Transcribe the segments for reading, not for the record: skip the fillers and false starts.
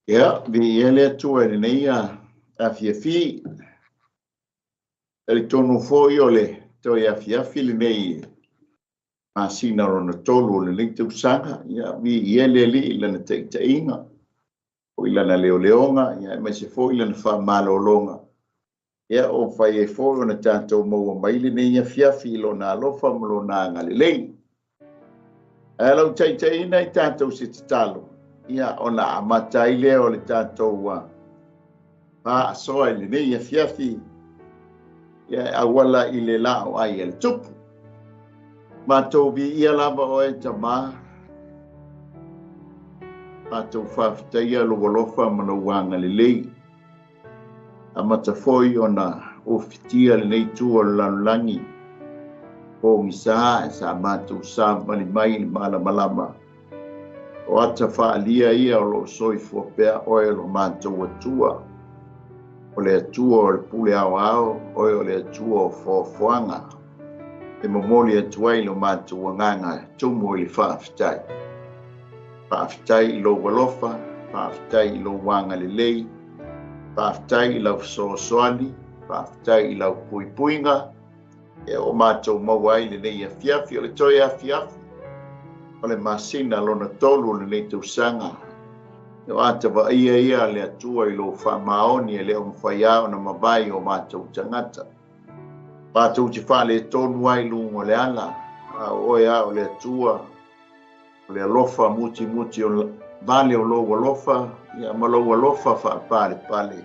Ya, vi ele tu ele nei a fi ele tonu foi ole to ia fi le nei asina ro na tolu le nei tu sanga ya vi ele li le na te inga o ila na leonga ya me se foi le fa malolonga ya o fai e foi na tanto mo mai le nei fi lo na lo fa mo na ngale le alo te ina i tanto se talo ya ona amatai le o le tanto wa pa so le nei fi ya awala ile la o ai el tupu ma to bi ia lava o e tama ma to fa ia lo wolofa mana wanga le lei a mata foi ona o fitia le nei tu o langi o misa sa ma to sa mali mai mala malama o ata fa alia ia o lo soi fo pe o e lo ma to tua o le tua o le pule ao o le tua o fo foanga e momoli atuai lo matu wanganga tumo i whaafitai. Whaafitai lo walofa, whaafitai lo wanga lelei, whaafitai lau soasoani, whaafitai lau puipuinga, e o mātou mawai le nei a fiafi, o le toi a fiafi, o le masina lona tolu le nei tausanga. E o atawa ia le atua i lo whamaoni e le o mwhaiao na mabai o mātou tangata. Mātou te whale tonu ai lungo le ala, a oe a o le atua, o le alofa muti o vale o loa lofa, ia maloa lofa wha pale,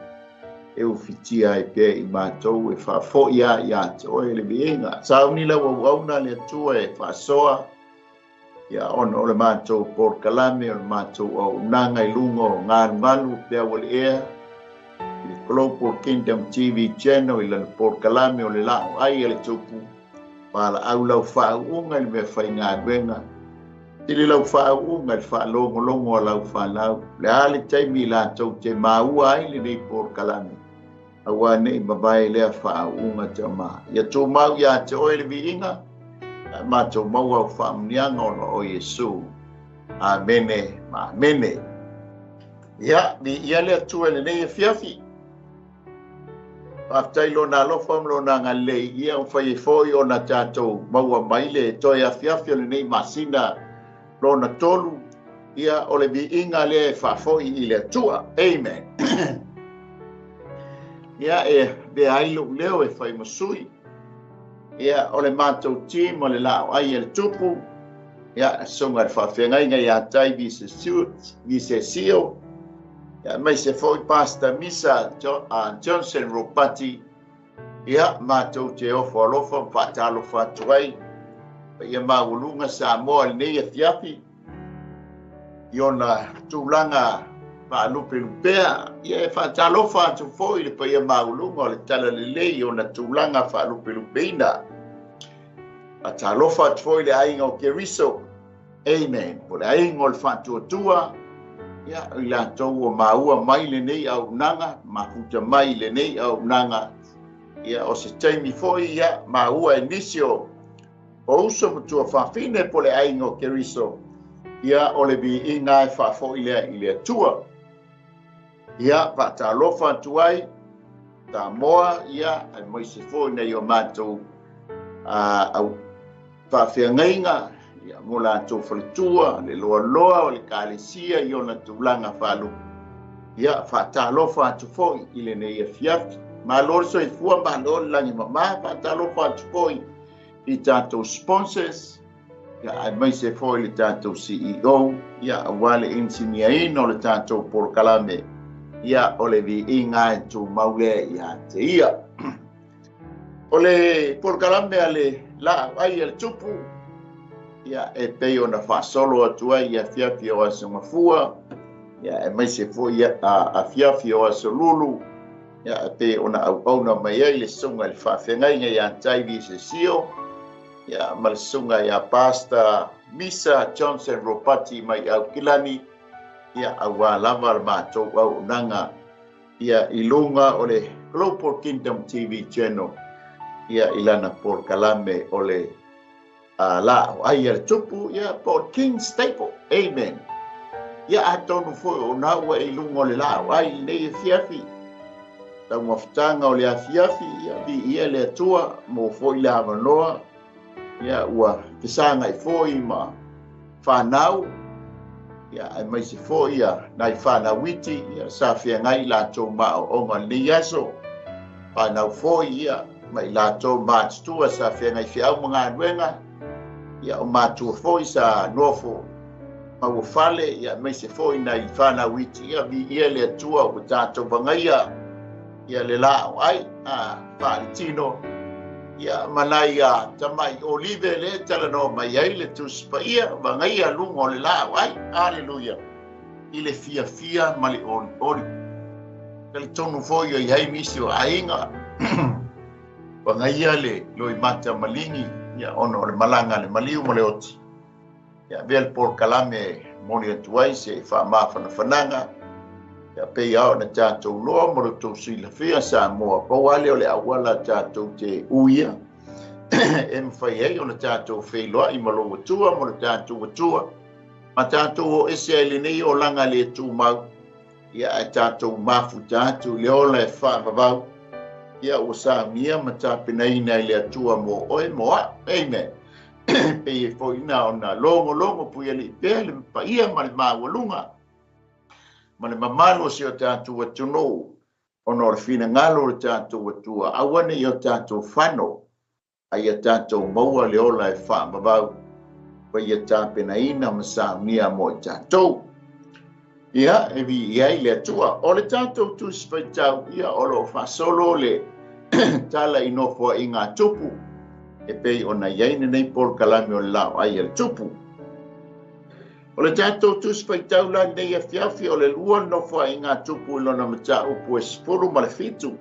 e u fitia e pe i mātou e wha fo ia te oe le bienga. Sao ni lau auna le atua e wha soa, ia ona o le mātou por kalame, o le mātou au nanga i lungo ngalu pia wale ea, Global Kingdom TV channel i lana por kalame o le lao ai ele tupu pala au lau whaunga i me whai ngā wenga tili lau whaunga i whalongo o lau whanau le ale taimi la tau te maua ai le nei por kalame awa nei mabai lea whaunga te ma ia tō mau ia te oe le viinga ma tō mau au whamunianga o Yesu amene ma amene ia ia lea tue le nei e fiafi Aftai lo na lo fam lo na ngale ia o fai foi o na tato maua maile toi afiafia le nei masina lo na tolu ia o le bi inga le fa foi i le tua amen ia e be ai lo leo e fai masui ia o le mato team o le lao ai el tupu ia songa fa fenga inga ia tai vi se sio ya mai se foi pasta misa Johnson Ropati ia matou te ofo alofa fatalo fatuai ia maulunga sa mo nei fiafi iona tulanga pa lupea ia fatalo fatu foi le pa ia maulunga le tala le iona tulanga fa lupeina fatalo fatu foi le ainga o keriso amen por ainga o fatu tua ia ila tau o maua mai le nei au nanga mafuta mai le nei au nanga ia o se taimi foi ia maua inisio o uso mutua whawhine po le aingo keriso ia o le bi inga e whafo ile tua ia whatalofa tuai ta moa ia ai mai se foi nei o matou au whawhiangainga ia mo la to fritua le loa o le kalesia i ona tulanga falu ia fatalo fatu foi ile nei fiat ma lor so i fua ba lor langi mama fatalo fatu foi i tato sponsors ia ai mai se foi le tato CEO ia wale insinia ino le tato por kalame ia ole vi inga tu maule ia te ia ole por kalame ale la ai el tupu ia e pei ona whasolo atua ia fiafi o aso mafua ia e mai se fo ia a fiafi o aso lulu ia e pei ona au na mai ai le sunga le whawhengai ngai a taivi se sio ia ma le sunga ia pasta Misa Johnson Ropati mai au kilani ia awa lava le mātou au nanga ia ilunga o le Global Kingdom TV channel ia ilana por kalame o le la ai el tupu ia por King Staple amen ia atonu foi o na wa i lungo le la ai nei fiafi tau mafutanga o le afiafi ia vi ia le atua mo foi le avanoa ia ua fisanga i foi ma whanau ia ai mai se foi ia nai whanawiti ia sa fia ngai la tō mao o ngā liaso whanau foi ia mai la tō mātua sa fia ngai fiau mga nuenga ia o mātua foi sa nofo mau fale ia mai se foi nai whanawiti ia vi ia le atua o tātou bangaia ia le la ai whaalitino ia manai tamai olive le talano mai ai le tuspa ia bangaia lungo le la ai aleluia i le fia mali oli kali tonu foi ia ai misi o ainga bangaia le loi mata malingi ia ono le malanga le maliu mo le oti ia vel por kalame moni atuai se fa mafana fananga ia pe ia na tātou loa mo le tau sila fia sa moa pauale o le awala tātou te uia e mwhai ei o na tātou whailoa i malo watua mo le tātou watua ma tātou o ese ai le nei o langa le tū mau ia e tātou mafu tātou le ola e whaavavau ia o sa mia ma tāpenaina i le atua mo oe moa amen pe e fōina o na longo puia li pēr le mpaia ma le māwalunga ma le mamalo se o tātou atuno o no le fina ngalo le tātou atua awane i o tātou whano ai a tātou maua le ola e whaamavau pa i a tāpenaina ma sa mia mo i tātou ia e vi iai le atua o le tātou tuspaitau ia o lo whasolo le tala i nofua i ngā tupu e pei o na iai nei por kalami o lao ai al tupu o le tātou tuspaitau la nei a fiafi o le lua nofua i ngā tupu i lona mata upu e spuru ma le fitu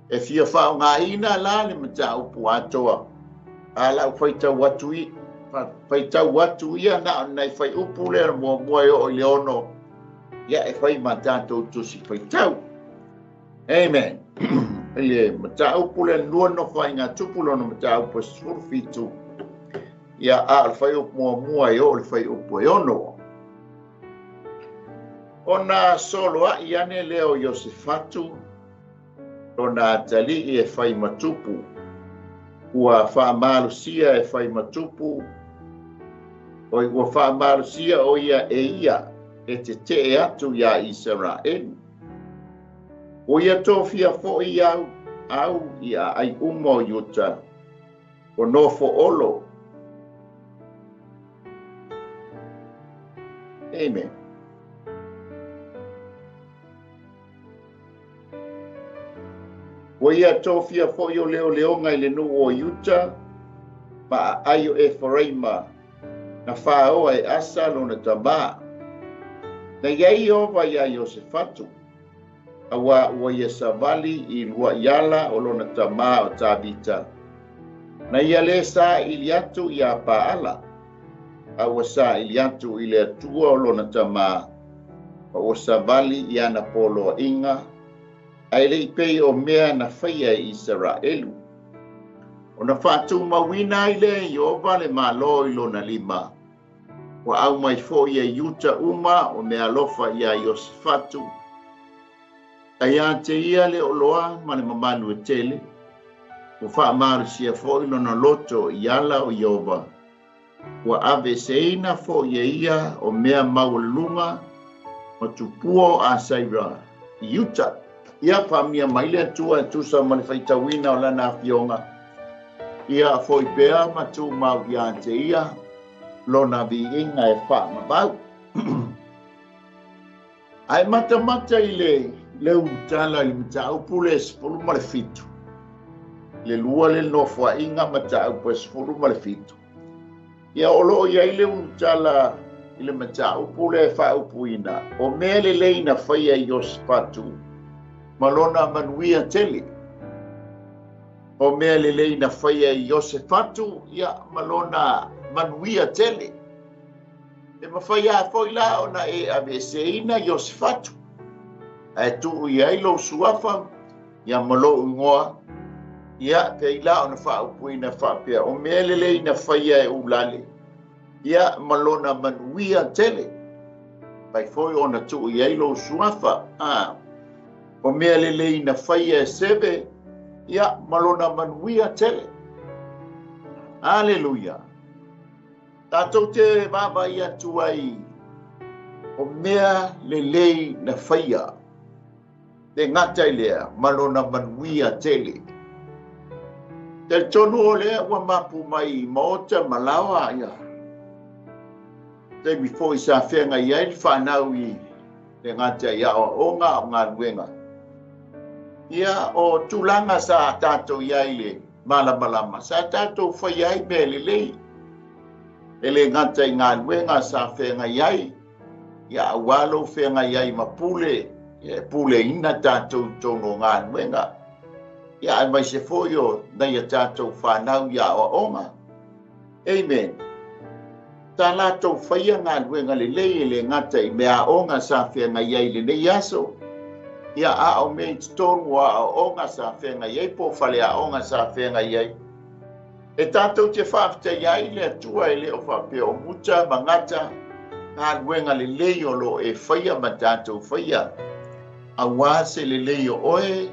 e fia whao ngā ina la le mata upu atoa a lau whaitau watu ia na nei whai upu le mua o i leono ia e whai ma tātou tusi whaitau amen ele mata upu le lua nofua i ngā tupu lona mata upu e spuru fitu ia a le whai upu mua i o le whai upu e ono ona soloa i ane leo Iosefatu ona atali e whai matupu ua whaamalusia e whai matupu o i ua whaamalusia o ia e ia e te atu ia Israel o ia tōwhia fo i au ia ai umo yuta o nofo olo amen o ia tōwhia fo i o leo leonga i le nu o yuta ma ai o e whareima na whaoa e asa lona tamā na iai ova ia Iosefatu awa ua ia savali i lua iala o lona tamā o Tabita na ia le sa ili atu i a paala awa sa ili atu i le atua o lona tamā o savali i ana polo inga ai le pei o mea na whaia i Israelu o na whātu mawina i le i ova le malo i lona lima wa au mai fo ia yuta uma o mea lofa ia Iosefatu ai a te ia le oloa ma le mamanu e tele o whaamaru sia fo i lona loto i ala o Iova wa ave seina fo ia o mea maulunga o tupua a Saira i yuta ia whamia maile atua tusa ma le whaitawina o lana fionga ia fo i pea matu mau ia te ia lona vi inga e whaamabau ai mata i le utala i mata upu le spulu ma le fitu le lua le nofua inga mata upu e spulu ma le fitu ia olo ia i le utala i le mata upu le wha upu ina o mea le leina whaia i Iosefatu malona manuia tele o mea le leina whaia i Iosefatu ia malona manuia tele e mawhaia foi la ona e aveseina Iosefatu e tu ia i lo suafa ia malo ungoa ia te ila ona whaupuina whapea o mea lele ina whaia e ulale ia malona manuia tele kai foi ona tu ye lo suafa o mea lele na faia sebe ya malona manuia tele. Haleluya. Tatou te baba ia tuai o mea lele na faia te ngata lea malona manuia tele. Te tonu o lea ua mapu mai maota malawa ia. Te before isa whenga iai whanau i te ngata ia o onga o ngā luenga. Ia o tulanga sa tātou iai le malamalama. Sa tātou whai ai me lelei. Ele ngata i ngā luenga sa whenga iai. Ia awalo whenga iai ma pule. Ia pule ina tātou tono ngā luenga. Ia ai mai se foio nei a tātou whanau ia o onga. Amen. Tā lātou whaia ngā luenga lelei ele ngata i mea onga sa whenga iai le nei aso. Ia a o mei tonu a o onga sa whenga iai po whale a onga sa whenga iai. E tātou te whafta iai le atua e le o whape o muta mangata ngā luenga lelei o lo e whaia ma tātou whaia. A wāse lelei o oe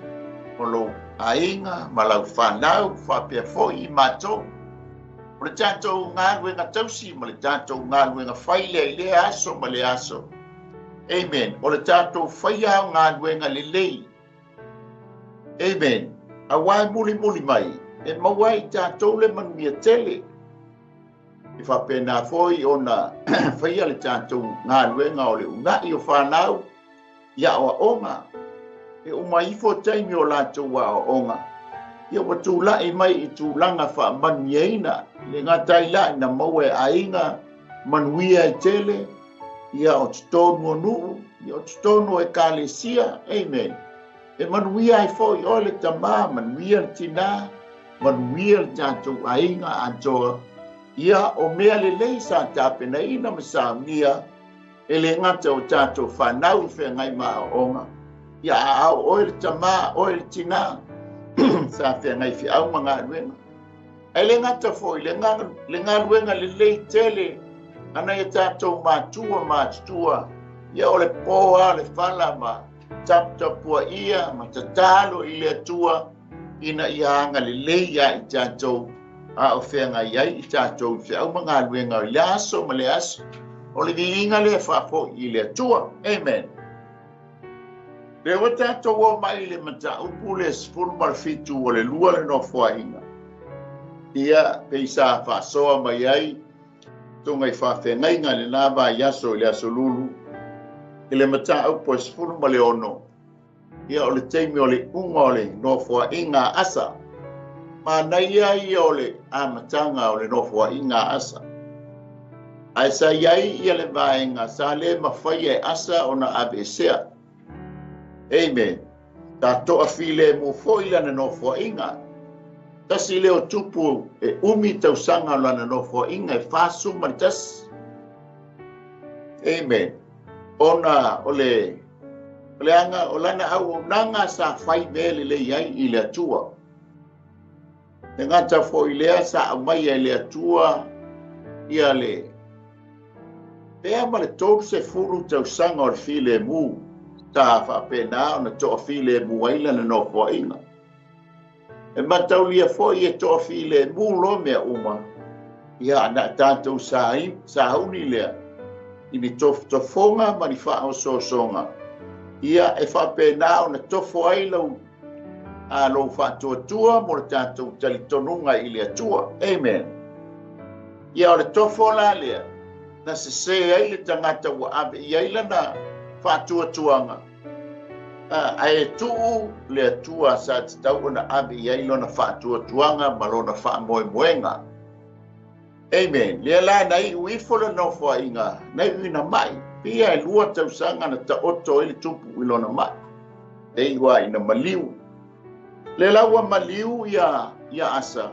o lo ainga ma lau whanau whape fo i mātou. O le tātou ngā luenga tausi ma le tātou ngā luenga whaile i le aso ma le aso. Amen. O le tātou whaia o ngā luenga lelei. Amen. A wai muli mai. E mawai tātou le manuia tele. I whapena foi o na whaia le tātou ngā luenga o le ungai o whanau. Ia o onga. E o maifo taimi o lātou wa o onga. Ia wa tūlai mai i tūlanga wha manieina. Le ngā taila na maue ainga manuia i tele. Ia o tonu o nuu, ia o tonu e kālesia, amen. E manuia ai fo i ole tamā, manuia le tina, manuia le tātou ainga antoa. Ia o mea lelei sa tāpena ina ma sa unia, e le ngata o tātou whanau whengai maa o onga. Ia au oe le tamā, oe le tina, sa whengai fi au mga luenga. E le ngata fo i le ngā luenga lelei tele, ana e tātou mātua, ia o le poa, le whala ma tapua ia, ma tatalo i le atua, ina ia anga le leia i tātou a o whenga iai i tātou i au mga luenga o le aso ma le aso, o le inga le whapo i le atua, amen. Le o tātou o mai le mata upu le sifuru marfitu o le lua le no whainga. Ia peisa whasoa mai ai, tonga i whawhengai ngā le nāwa i aso i le aso lulu. I le mata au po sifuru ma le ono. Ia o le teimi o le unga o le nofua i ngā asa. Ma nei ai o le amatanga o le nofua i ngā asa. Ai sa iai ia le vaenga sa le mawhai e asa o na abesea. Amen. Tā toa file mo foila na nofua i ngā. Tasi leo tupu e umi tausanga lana nofo inga e whasu maritas. Amen. Ona ole anga o lana au o nanga sa whai mele le iai i le atua. E ngata fo i lea sa amai e le atua ia le. Pea ma le tolu se furu tausanga o le file mu. Ta whapena o na toa file mu waila na nofo inga. E mataulia foi e tofi le mulo mea uma. Ia na tātou sa hauni lea. I ni tofonga ma ni whao songa. Ia e whapena o na tofo ai lau. A lau whātua mo le tātou talitonunga i lea tua. Amen. Ia o le tofo la lea. Na se ai le tangata wa abe i aila na whātuanga. Ai tuu le tua sa tau na abi ia lona whātua tuanga ma lona whāmoemoenga. Amen. Lea la nei uifola no fo inga. Nei uina mai. Pia e lua tausanga na ta oto ili tupu i lona mai. E iwa ina maliu. Le laua maliu ia asa.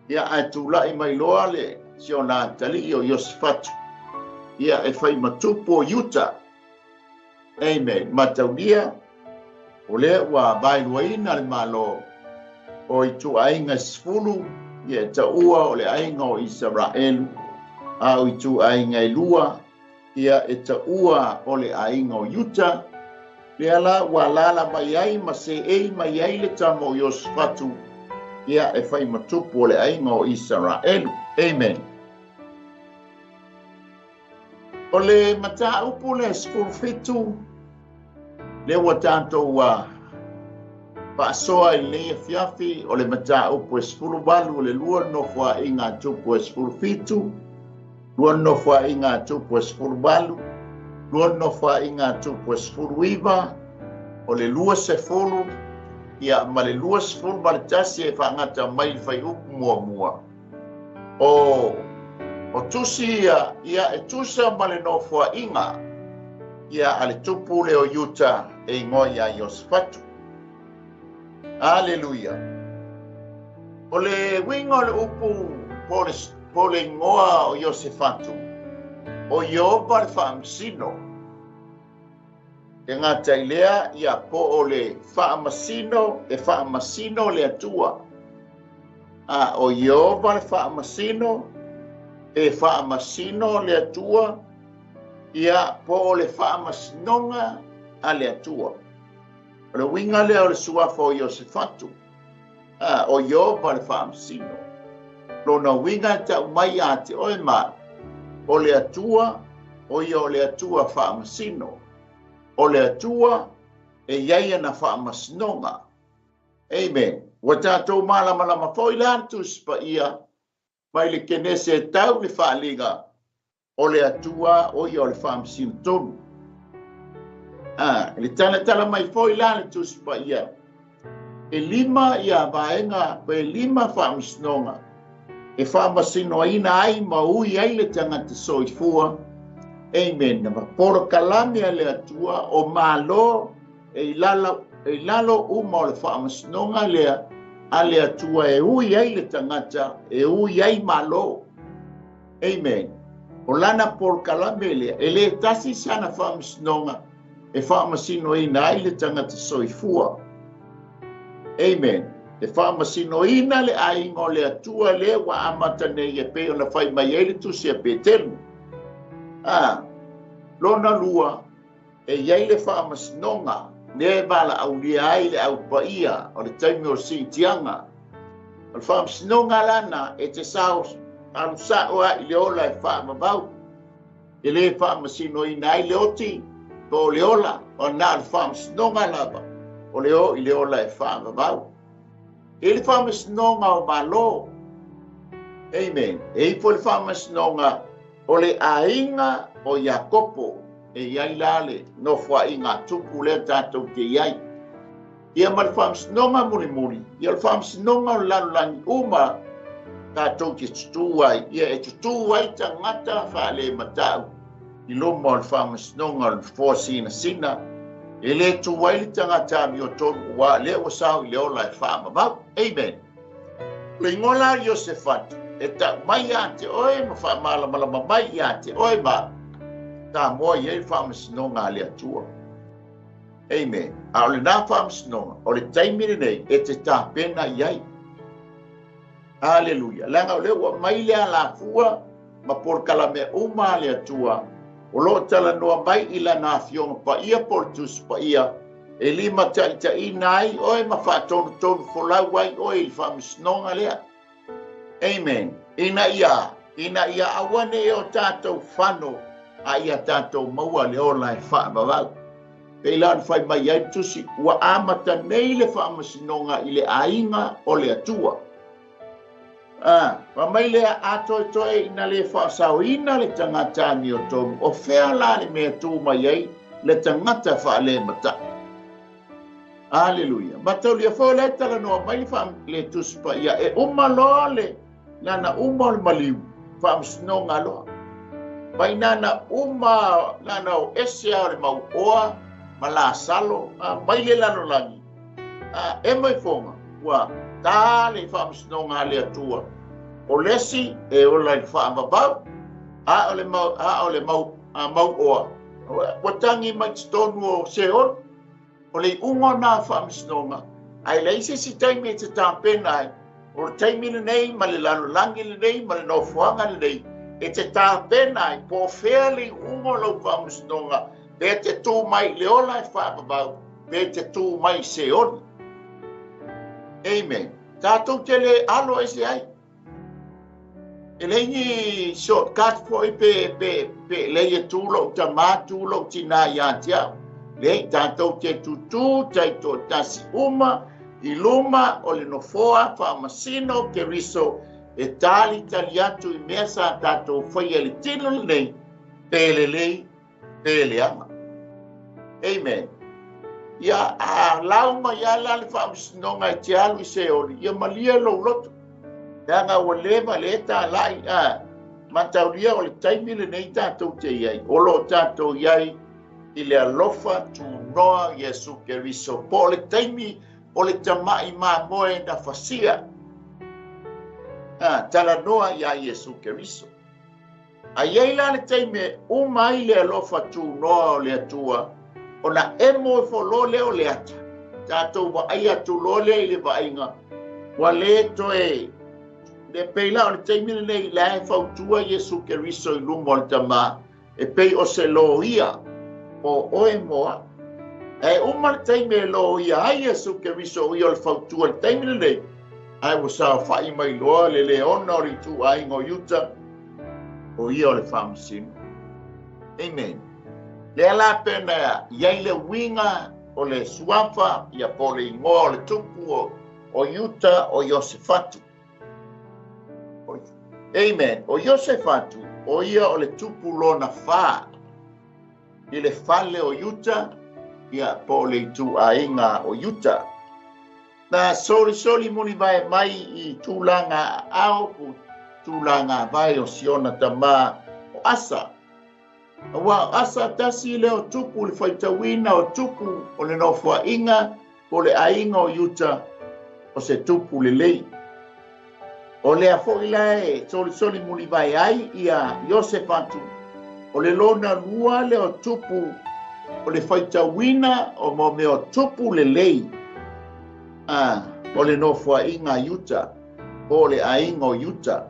Ia ai tula i mai loa le sio na tali o Yosifatu. Ia e whai matupo Yuta. Amen. Mataunia. O le wa bailuaina le malo o i tu ainga sifulu ia ta ua o le ainga o Israelu a o i tu ainga i lua ia e taua o le ainga o Utah, le ala wa lala mai ai ma se ei mai ai le tamo Iosefatu, ia e whai matupu o le ainga o Israelu. Amen. O le mata upu le skul fitu, le wa tātou wa paasoa i le fiafi o le mata upu e skulu walu o le lua nofua i ngā tupu e skulu fitu, lua nofua i ngā tupu e skulu walu, lua nofua i ngā tupu e skulu iwa, o le lua se fulu, ia ma le lua se fulu ma le tasi e whaangata mai whai upu mua mua. O tusi ia e tusa ma le nofua inga, ia ale tupu le o Utah e ngoi a Iosefatu. Aleluia. O le winga o le upu po le ngoa o Iosefatu, o Iova le whaamsino. E ngā tailea ia po o le whaamasino, e whaamasino le atua. O Iova le whaamasino, e whaamasino le atua, ia po o le whaamasinonga a le atua. O le winga lea o le suafa o Iosefatu, o Iova le whaamasino. Lona winga ta umai a te oema, o le atua, o le atua whaamasino. O le atua, e iaia na whaamasinonga. Amen. Wa tātou malama fo ilantus pa ia, mai le kenese e tau le whaaliga, o le atua, o le whaamasino tonu. Le tala mai fo ilantus pa ia, e lima ia vaenga, pa e lima whaamasinonga, e whaamasino ina ai maui ai le tangata soifua. Amen. Na maporo kalame le atua o malo e lalo uma o le whaamasnonga lea a le atua e ui ai le tangata e ui ai malo. Amen. O lana poro kalame lea e le tasi sana whaamasnonga e whaamasino ina ai le tangata soifua. Amen. E whaamasino ina le aingo le atua le wa amata nei e pe o na whai mai e le tusi a petelu. Lona lua, e iei le whaamasnonga, ne wala au lia ai le au paia, o le taimi o si tianga. O le whaamasnonga lana, e te sao, alu saoa i le ola e whaamabau. E le whaamasino i nai le oti, po le ola, o na le whaamasnonga lava, o le o i le ola e whaamabau. E le whaamasnonga o malo. Amen. E i po le whaamasnonga, o le ainga o Iakopo e iai lale no fua i ngā tupu le tātou te iai. Ia ma le whaamsinonga muri, ia le whaamsinonga o lanulangi uma tātou ke tutu ai, ia e tutu ai ta ngata whaale matau. I loma o le whaamsinonga o le fōsina sina, e le tuwai le tangata mi o tonu ua le o sao i le ola e whaamabau. Amen. Le ingola Iosefatu, e ta mai ate oe ma whaamalama mai ate oe ma ta moa iei whaamasinonga le atua. Amen. A o le nā whaamasinonga, o le taimire nei e te tā pena iai. Aleluia. Langa o lewa mai lea la fua ma porkala me uma le atua. O lo tala noa mai ila nā fionga pa ia portus pa ia. E lima ta inai oe ma whaatonu folau wai oe i whaamasinonga lea. Amen. Ina ia awane e o tātou whano a ia tātou maua le ola e whaamawau. Peilan whai mai ai tusi ua amata nei le whaamasinonga i le ainga o le atua. Wa mai lea atoe ina le whaasau ina le tangata mi o tomu o whea la le mea tū mai ai le tangata whaale mata. Aleluia. Matau lia whaole tala noa mai le tusi pa ia e umaloa le nana uma o maliu, whaamsinonga loa. Mai nana uma, nana o esea o le mau oa, ma la salo, mai le lano langi. E mai fonga, ua tā le whaamsinonga le atua. O lesi e ola i whaamabau, o le mau oa. Watangi mai tonu o seon, o le unga nā whaamsinonga. Ai leise si taimi e te tāpena ai, o le taimina nei, ma le lano langi le nei, ma le nofuanga le nei, e te tāpena i po whēli ungo lau whamusnonga, pe te tū mai leola e whāpapau, pe te tū mai se oni. Amen. Tātou te le alo e se ai. E leini shortcut po i pe leia tūlo, ta mā tūlo tina i atiau. Lei tātou te tutu, tai tō tasi uma, i luma o le nofoa, whaamasino ke riso, e tali tali atu i mea sa tātou whaia le tino nei, pēle lei, pēle ama. Amen. Ia a lauma ia lale whaamasinonga i te alu i se ori, ia malia lo loto. Nga o lewa le tā lai a matauria o le taimile nei tātou te iai, o lo tātou iai, i le alofa tu noa Yesu Keriso. Po le taimi o le tamai mā moe na fasia. Tala noa ia Yesu Keriso. A iei la le taimi umai le alofa tu noa o le atua. O na emo e folo leo le ata. Tātou wa ai atu lo le i le vainga. Wa le toe. Le peila o le taimi nei la e fautua Yesu Keriso i lumo le tama. E pei o se lo ia. O oe moa. E umar taime lo ia ai Yesu Keriso i o le fautua le taime nei. Ai wa sa whai mai loa le leona o ritu ai ngo yuta. O ia o le whamasino. Amen. Le ala pena iai le winga o le suafa ia po le ingoa o le tupu o yuta o Iosefatu. Amen. O Iosefatu o ia o le tupu lona whaa. I le fale o yuta, ia po le tu ainga o yuta. Na soli muni vai mai i tūlanga au, tūlanga vai o siona tama o asa. Wa asa tasi le o tupu le whaitawina o tupu o le nofua inga, po le ainga o yuta o se tupu le lei. O le afo ilae, soli muni vai ai ia Iosefatu. O le lona lua le o tupu, o le whaitawina o mo me o tupu le lei. O le nofua inga yuta, o le ainga o yuta.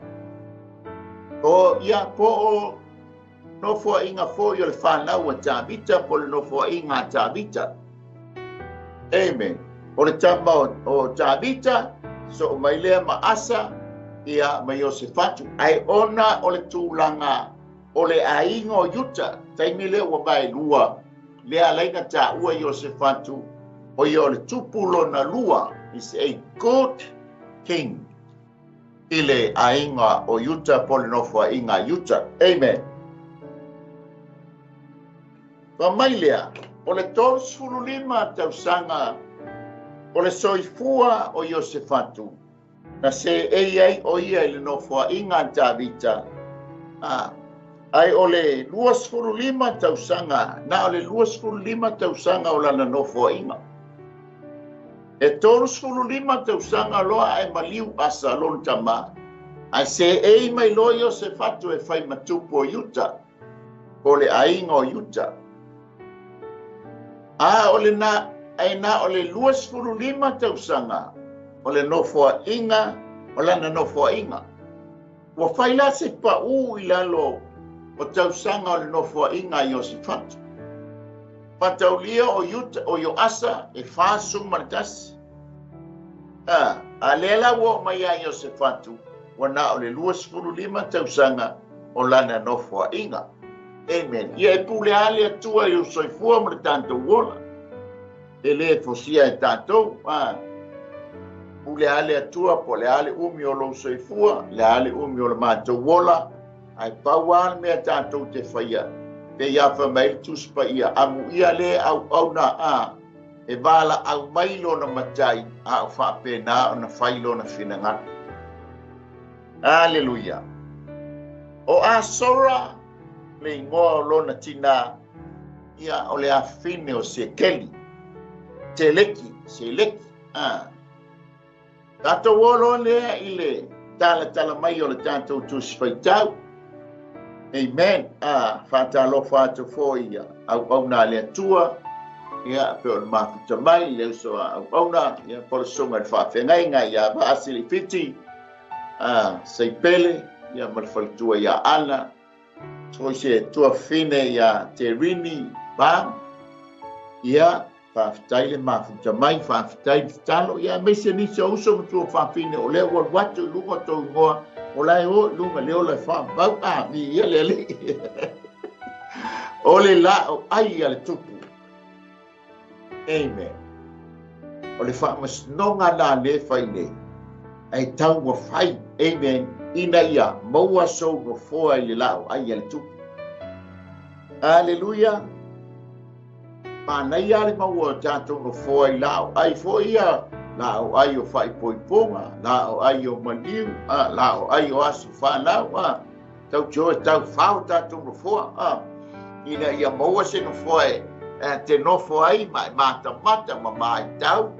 O ia po o nofua inga fo i o le whanau a tābita, po le nofua inga a tābita. Amen. O le tama o tābita, so o mai lea maasa, ia mai o se fatu. Ai ona o le tūlanga, o le ainga o yuta, taimi le ua mai lua, le alaina ta ua Iosefatu, o i o le tupulo na lua, is a good king. I le ainga o yuta, polinofua inga yuta. Amen. Wa mai lea, o le tos fululima tausanga, o le soifua o Iosefatu, na se ei o ia i le nofua inga Davita, ai o le 25 tausanga, na o le 25 tausanga o lana nofua inga. E 25 tausanga loa e maliu asa lon tama, ai se ei mai lo Iosefatu e fai matupu o yuta, o le ainga o yuta. O le na, ai na o le 25 tausanga, o le nofua inga, o lana nofua inga. Wa fai la se pa u ilalo, o tausanga o le nofua inga Iosefatu. Pataulia o yuta o Ioasa e fasu martasi. A lela wo mai a Iosefatu, wana o le 25 tausanga o lana nofua inga. Amen. Ia e pule ale atua i o soifua ma le tātou wola. E le fosia e tātou. Pule ale atua po le ale umi o lo soifua, le ale umi o le mātou wola. Ai pauan mea tātou te whaia. Te iafa mai tuspa ia amu ia le au na e wala au mailo na matai au whapena o na whailo na whinangana. Alleluia. O a sora le ingoa o lona tina ia o le afine o se keli. Se leki. Tātou olo lea i le tala mai o le tātou tuspaitau. Amen. Whātalo whātou fōia au nā lea tua. Ia pe o mafita mai le so au nā ia por songa whawhengai ngai ia ba asili fiti. Sei pele ia malfaltua ia ala o se tua fine ia te rini ba ia whaafitai le mafuta mai whaafitai talo ia mese ni se uso tua whaafine o leo watu lunga tau ngoa o lai o lunga leo lai whaambau mi ia le o le la o ai ale tupu amen o le whaamasnonga la le whaine ai tau wa whai amen ina ia maua sou no foa i le lao ai ale tupu aleluia Mana ia le maua tātou no foa i lao ai fo ia lao ai o whai poiponga lao ai o maniu lao ai o asu whanau tau tio tau whao tātou no foa ina ia maua se no foa te no foa ai mai mata ma mai tau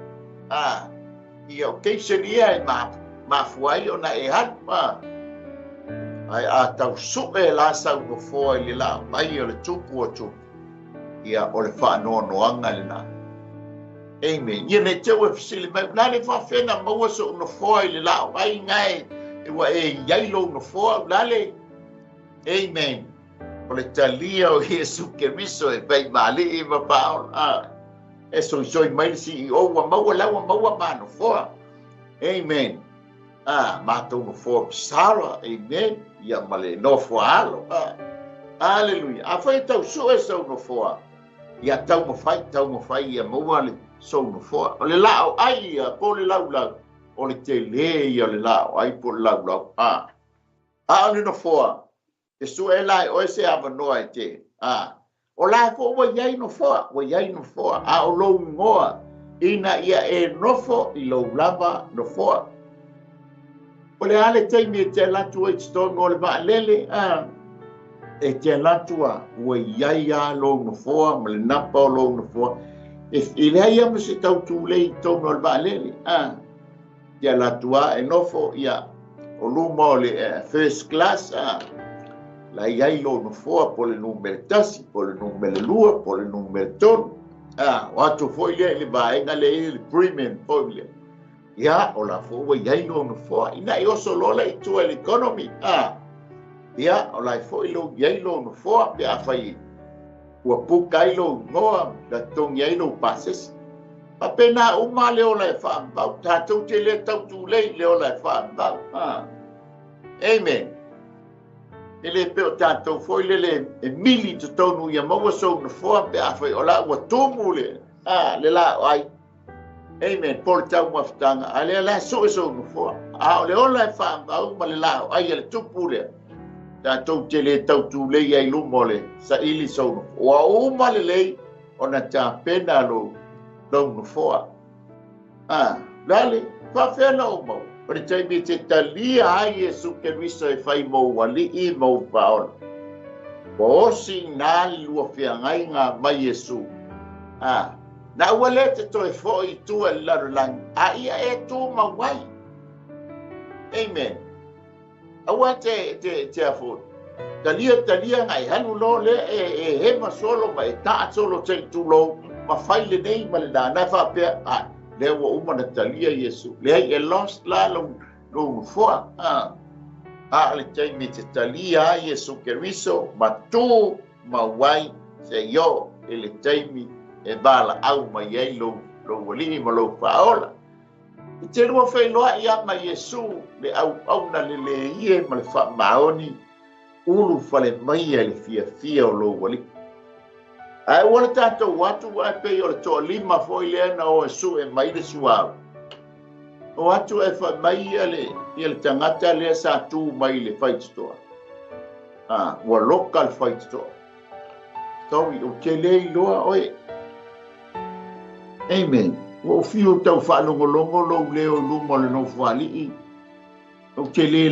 ia o keisani ia e ma fuai o na e han ai tau suke la sau no foa i le lao ai o le tupu o tupu ia o le whaanoanoanga le nā. Amen. Ia ne tau e whisili mai, nā le whawhena maua so no foa i le lao, ai ngai, e wa e yailo no foa, nā le. Amen. O le talia o Jesu Keriso e pai mali i mapao, e soi mai si o wa maua laua maua ma no foa. Amen. Mātou no foa pisara, amen. Ia male no foa alo, Hallelujah. A whai tau so e sau no foa. Ia tau mo fai ia maua le sau no foa. O le lao ai ia po le lau. O le te le ia le lao ai po le lau. O le no foa. E su e lai o e se ava noa e te. O lai po wa iai no foa. O lou ngoa. Ina ia e nofo i lou lava no foa. O le ale teimi e te latu e titono o le maa lele. E te latua ua iai a lou no foa, ma le napa o lou no foa. I lea ia ma se tau tūlei tōna o le vaalele. Te latua e nofo ia o luma o le first class. La iai lou no foa po le numere tasi, po le numere lua, po le numere tonu. O atu foi lea le vaenga le premium foi lea. Ia o la foa iai lou no foa. Ina i oso lola i tua l'economy. Ia o lai fo ilo yailo no foa pe a fai ua puka ilo ngoa da tong yailo pases pa pena uma leo lai fa ambau tātou te le tau tu lei leo lai fa ambau amen ele pe o tātou fo le mili te tonu ia maua sou no foa pe a fai o la ua tomu le le la ai amen por tau maftanga ale la so no foa o le o lai fa ambau ma le la ai le tupu le Tātou te le tau tū lei ai lumole sa ili sono. Wa uma le lei o na tā pena lo no foa. Lale, whawhena o mau. Pari taimi te talia ai Jesu Keriso e whai mau wali i mau paona. Ko osi nā lua whiangai ngā mai Jesu. Na ua le te toi fo i tua larulang. Ia e tū mawai. Amen. Awa te afo. Talia ngai hanu lo le e he masolo ma e ta solo te tulo ma fai le nei ma le na fa pe le wa uma na talia Yesu. Le e lost la lo foa. Le te mi te talia Yesu Keriso ma tu ma wai se yo e le te mi e bala au ma ye lo wali ma lo paola. Te rua whai loa ia ma Yesu le au na le ie ma le wha maoni ulu whale mai e le fia o lo wali. Ai wana tātou watu wai pei o le toa lima fwoi lea na o Yesu e mai le suau. O watu e wha mai ia le tangata lea sa tū mai le whaititoa. Ua loka le whaititoa. Taui o te lei loa oe. Amen. O fio tau whaalongolongo lo leo luma le no whali. O te le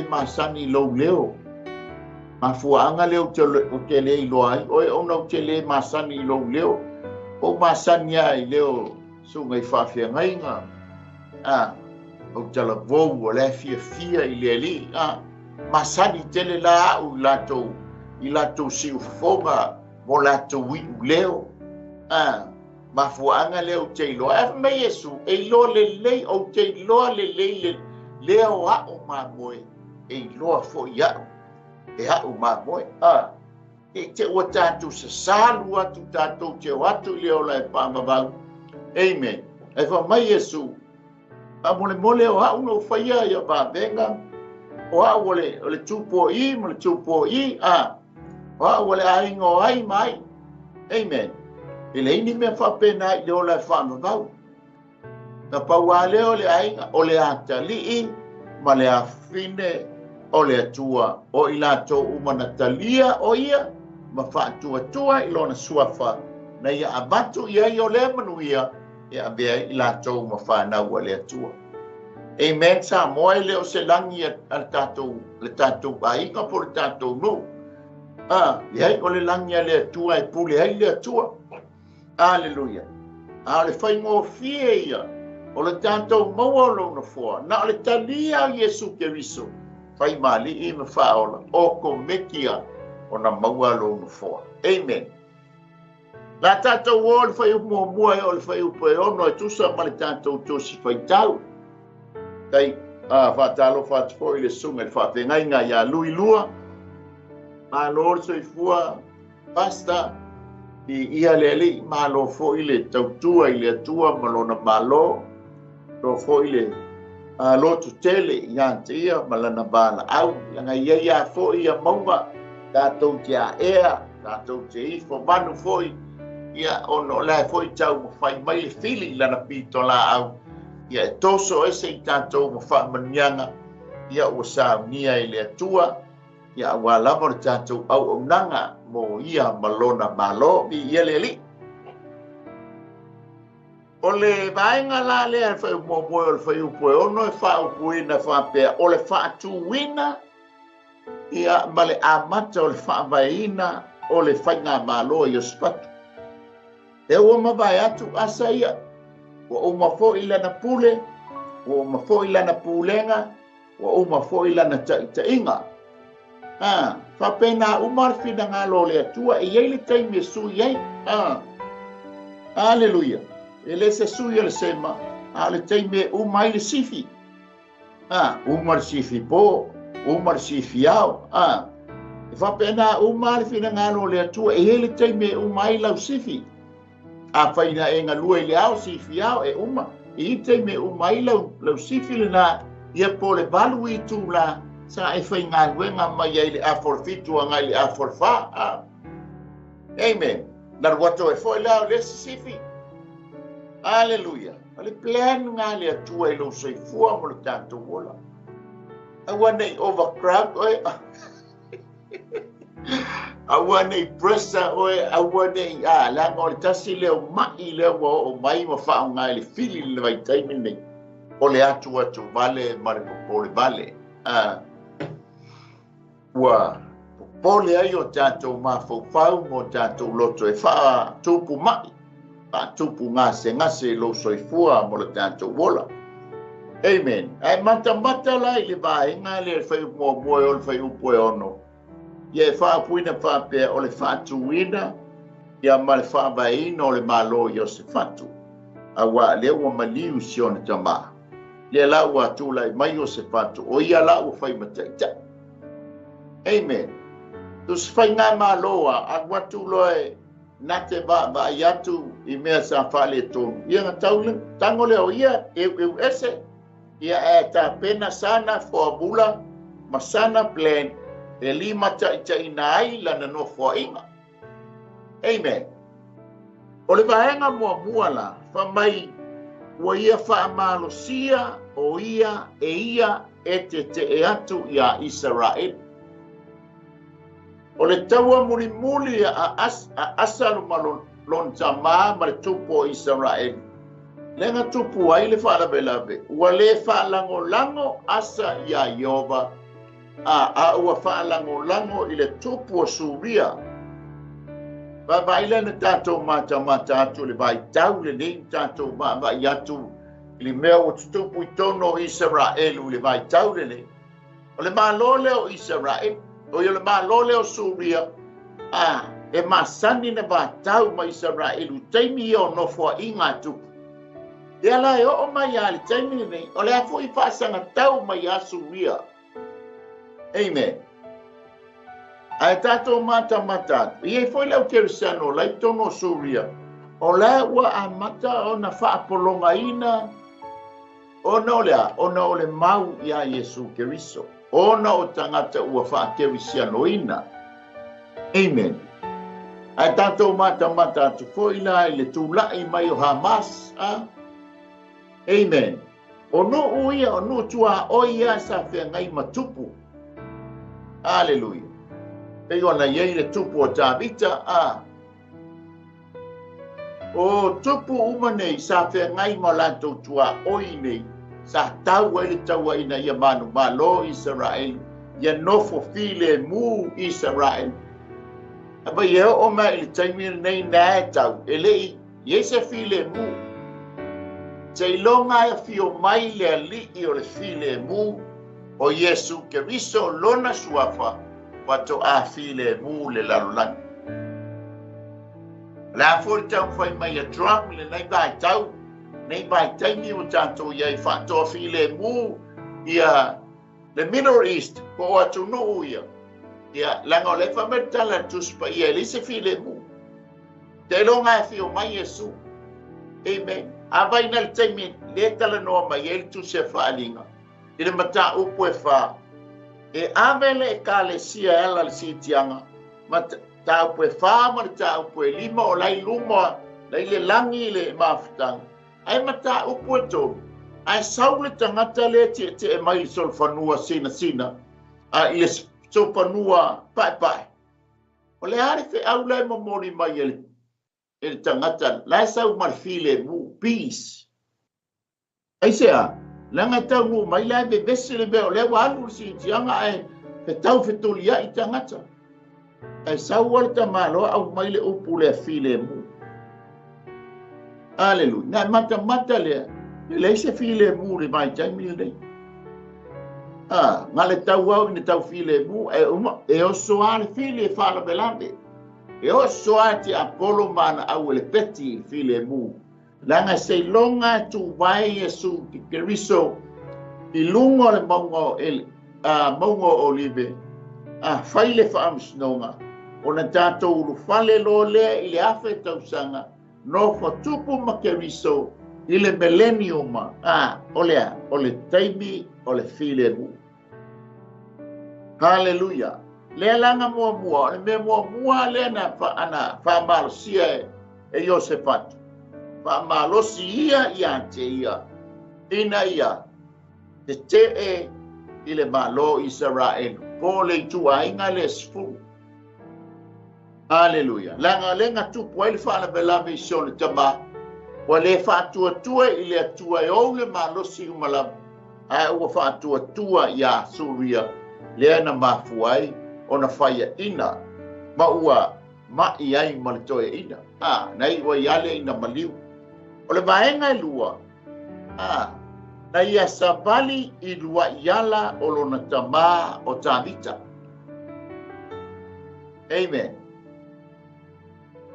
masani lo leo. Ma fuanga leo o te le ilo ai. Oe ona o te le masani lo leo. O masani ai leo sunga i whawhia ngai ngā. O tala vou o le fia i le li. Masani tele la au i lato si ufonga mo lato wi leo. Ma fuanga leo te iloa. Me Yesu, e iloa le lei o te iloa le lei leo a o ma moe. e loa fo ia e hau mamoe e te ua tātou sa salu atu tātou te watu leo lai pāmavau. Amen. E wha mai Yesu. A mole o hau no whaia ia vāvenga. O hau ole tūpo I, mole tūpo I. O hau ole aingo ai mai. Amen. E le ini mea whapena I leo lai pāmavau. Na paua leo le ainga o le atali'i ma le afine o le atua o I latou umanatalia o ia. Ma whātua I lona suafa na ia abatu ia I o le manuia ia bea I latou ma whānau a le atua. Amen. Sa moe leo se langi le tātou ainga po le tātou no. Iai o le langi a le atua e pule ai le atua. Alleluia. A le whaingo fie ia o le tātou maua lona fua. Na o le talia Yesu Keriso. Whai mali I me whaola o ko mekia o na maua lona fua. Amen. La tātou o le whai mua o le whai upo e ono e tusa ma le tātou tosi whai tau. Kai, whātalo whātufo I le sunga le whāwhengai ngā ia lui lua. Ma lor soi fua pasta I ia lele ma lo fo I le tautua I le atua ma lona malo. Lo fo I le lo tutele ia te ia ma lana bala au. Langa ia fo ia maunga. Tātou te a ea, tātou te I fo manu fo ia ono lai fo I tau ma whai mai le fili lana pito la au. Ia e toso ese I tātou ma wha manianga. Ia ua saunia I le atua. Ia ua lama le tātou au nanga mo ia malona malo I ia le li. O le vaenga la lea whai mo moe o le whai upo e ono e wha upo ina wha pea. O le wha atu wina. Ia male amata o le whaamaina o le whainga malo I o spatu. E ua mawai atu asa ia. Ua uma fo I lana pule. Ua uma fo I lana pulenga. Ua uma fo I lana tainga. Whapena umar whina ngā lo le atua. E iei le taimi e sui ei. Alleluia. E le se sui le sema. Le taimi e umai le sifi. Umar sifi po. Umar si fiao e fa pena umar fina ngalo le atua e hele taime umai lau sifi a faina e ngalua I le au si fiao e uma I taime umai lau sifi le na ia po le balu I tu la sa e fai ngaluenga mai ai le aforfitu ngai le aforfa amen na wato e foi lau le sifi alleluia ale plan ngali atua I lo sei fua mo le tanto wola I want to overcrowd. I want to press. I want to la ngol tasi leo mai leo o mai ma fa ngai le fili le vai time nei. O le atu vale mare po le vale. Wa po le ai o tato ma fo fau mo tato loto e fa tupu mai. Pa tupu ngase lo soifua mo le tato wola. Amen. Ai mata lai le vai nga le fai mo o le fai upo e ono. Ia fa puina fa pe o le fatu wina. Ia ma le fa vai no le malo yo se fatu. Awa le o maliu sione tama. Le la wa tu lai mai o se fatu. O ia la o fai mataita. Amen. Dus fai nga malo a watu loe nate ba yatu I mea sa fale tonu. Ia nga tango le o ia ese. Ia e ta pena sana fo bula masana plan e lima taʻitaʻina ai lana nofo inga. Amen. O le vaenga mua la whamai ua ia whaamalosia o ia e te atu ia Israel. O le taua muli a asalu malon tamā ma le tupu o Israel. Lenga tupu ai le whaarabelabe. Ua le whaalango asa ia Iova. Ua whaalango I le tupu o Suria. Vaila na tātou mata atu le vai tau le nei tātou vai atu. Le mea o tupu I tono Israel le vai tau le nei. O le mālole o Israel. O le mālole o Suria. E masani na va tau ma Israel. Taimi o nofo inga tupu. Ia la o mai ali taimi nei o le afo I whaasanga tau mai Asuria. Amen. Ai tātou mata mata. Iei foi lau kerisiano, lai tono suria. O lai ua a mata o na whaapolonga ina. Ona o le mau ia Yesu Keriso. Ona o tangata ua whaakerisiano ina. Amen. Ai tātou mata mata atu foi la i le tūlai mai o Hamas. Amen. O no uia o no tua o ia sa whengai matupu. Hallelujah. Pei ona iei le tupu o Tāvita. O tupu umanei sa whengai mo lantou tua oi nei. Sa tau ele taua ina ia manu malo Israel. Ia nofo file mu Israel. Aba ia o mai le taimir nei nae tau. Elei, iei se file mu. Te ilonga e fio mai le alii o le file mu. O Yesu Keriso lona suafa. Wato a file mu le lalulang. La fori tau fai mai a Trump le nei bai tau. Nei bai taimi o tanto iei whatoa file mu. Ia le Middle East ko atu no ia. Ia langa o le whametala tuspa ia le se file mu. Te longa e fio mai Yesu. Amen. Avai na le taimi le tala noa mai ele tu se whaalinga. Ile mata upu e wha. E avele e ka le sia ela le sitianga. Mata ta upu e wha ma le ta upu e lima o lai luma. Lai le langi le mafutanga. Ai mata upu e tō. Ai saule tangata le te e mai sol whanua sina. Ile sol whanua pai. O le are fe au lai mamori mai ele tangata. Lai sau marfile mu. Peace. Ai sea. Langa tau mu mai lai be bese le beo le walu si tianga ai fe tau fe tolia I tangata. Ai sau walta malo au mai le upu le file mu. Hallelujah. Na mata le se file mu le mai taimi le. Nga le tau au ni tau file mu e o soa le file fala belande. E o soa ti Apollo mana au le peti file mu. Langa se longa tu vai Yesu Keriso I lungo le maungo olive faile whaamsnonga o na tātou ulu fale lo lea I le awhe tausanga no whatupu ma Keriso I le millenniuma o le taimi o le file mu. Hallelujah. Lea langa mua le me mua lea na whaamalosia e Iosefatu. Whaamalosi ia te ia. Ina ia. Te e I le malo Israel. Po le tua inga le sfu. Hallelujah. Langa lenga tupu ai le whaana belame I sone tama. Wa le whaatua I le atua e o le malosi umalam. Ai ua whaatua ia Suria. Lea na mafuai o na whaia ina. Ma ua mai ai malitoe ina. Nei ua iale ina maliu. O le vaenga lua. Na ia sabali I lua iala o lona tama o Tāvita. Amen.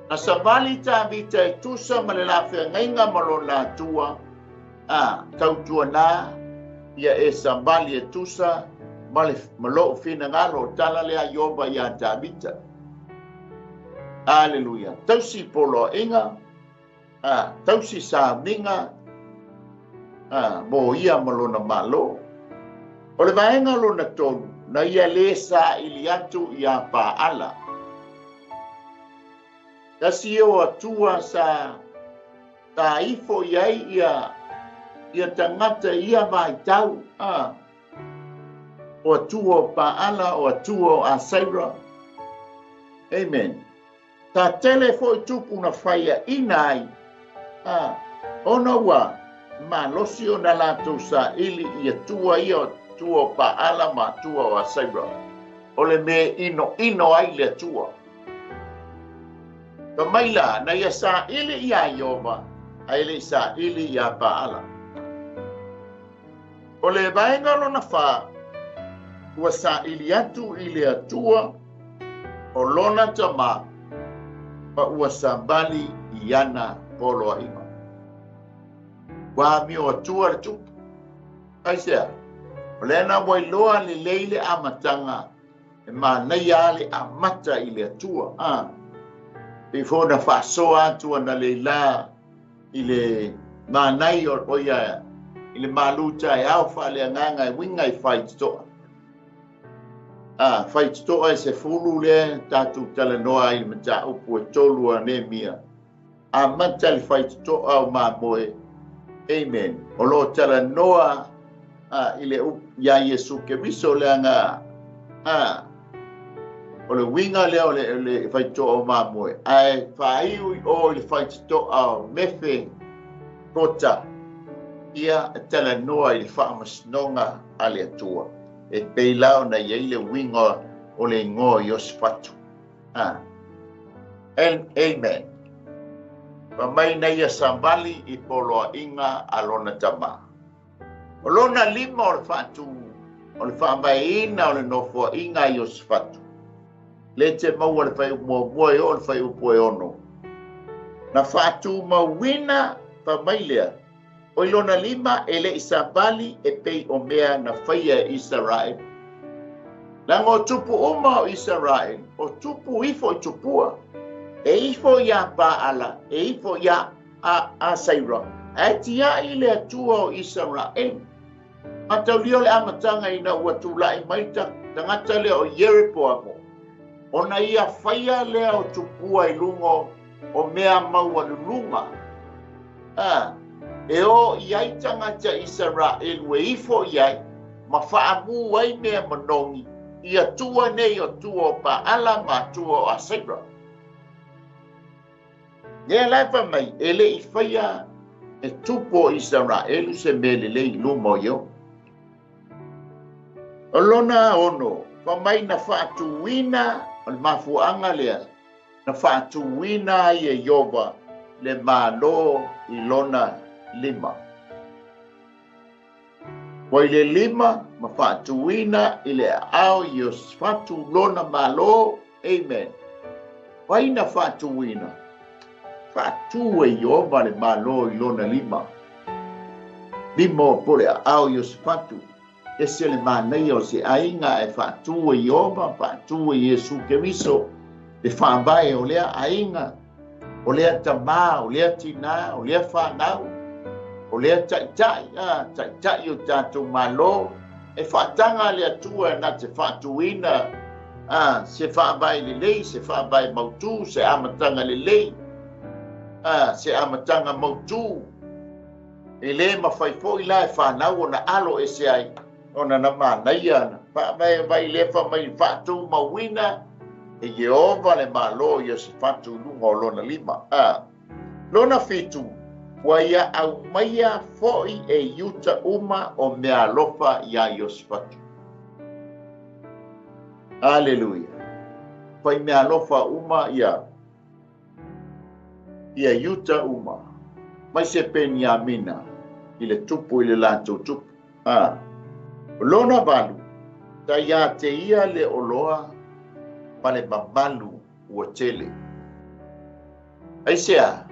Na sabali Tāvita e tusa ma le la whengainga ma lona tua. Tautua nā. Ia e sabali e tusa ma le malo fina ngalo tala lea Yoba ia Tāvita. Hallelujah. Tausi polo inga. Tausi sa ninga. Mo ia malona malo. O le vaenga lona tonu. Na ia le sa iliatu ia paala. Kasi o atua sa taifo iai ia tangata ia vaitau. O atua o paala o atua o asaira. Amen. Ta telefo tupu na whaia inai. Ona wa ma losi o na lato sa ili ia tua tua paala ma tua o asaira. O le me ino ai le tua. Ka maila na ia sa ili ia Yoba. Aile sa ili ia paala. O le vaenga lo na wha. Ua sa ili atu ili atua. O lona tama. Pa ua sa bali iana polo a ima. Wa mi o atua le tupu. Ai sea. Lena mo loa le leile amatanga e manai ale amata i le atua before na fasoa atua na leila i le manai o ia i le maluta e au fa le nganga e winga i faitoa faitoa e se fulu le tatu talanoa i mata upu e tolu a ne mia amata le faitoa o mamoe amen o lo talanoa ile ya Yesu ke biso le nga o le winga le o le faito o mamoe ai fai o le faito o mefe kota ia tala noa i whaamasnonga ale atua e peilao na iei le winga o le ngoa Iosifatu amen pa mai na ia sambali i poloa inga alona tama o lona lima o le whaatu o le whaambaina o le nofo inga Iosifatu le te maua le whai mua o le whai upoe ono na whaatu mawina pa mailea o ilona lima ele isabali e pei o mea na whaia Israel na ngō tupu uma o Israel o tupu ifo i tupua e ifo ia paala e ifo ia a Saira e tia i le atua o Israel Mataulia le amatanga ina ua tūlai maita tangata le o Jeripo amo. Ona ia whaia lea o tupua i lungo o mea maua lulunga. E o iai tangata Israel ue ifo iai ma whaamu wai mea manongi ia tua nei o tua o Paala ma tua o Asera. Ia laifa mai ele i whaia e tupo Israel se mele le i lumo yo. O lona ono, pa mai na whaatuwina, o le mafuanga lea, na whaatuwina i e Yova le malo i lona lima. Wa i le lima, ma whaatuwina i le ao i o whatu lona malo, amen. Wa i na whaatuwina, whaatu e Yova le malo i lona lima. Lima o pole ao i o whatu. E se le manai o se ainga e whaatua i Ova, whaatua i Jesu Keriso, e whaambae o lea ainga, o lea tamā, o lea tina, o lea whanau, o lea taitai o tātou malo, e whaatanga lea tua na te whaatuina, se whaambae le lei, se whaambae mautu, se amatanga le lei, se amatanga mautu, e le mawhaifo i la e whanau o na alo e se ai, ona na manai ana pa mai le fa mai fatu mawina e Jehova le malo ia se fatu lunga o lona lima lona fitu wa ia au maia foi e yuta uma o mea lofa ia Iosifatu aleluia foi mea lofa uma ia yuta uma mai se Peniamina i le tupu i le lantou tupu Lona valu, ta ia te ia le oloa pa le mamalu ua tele. Aisea,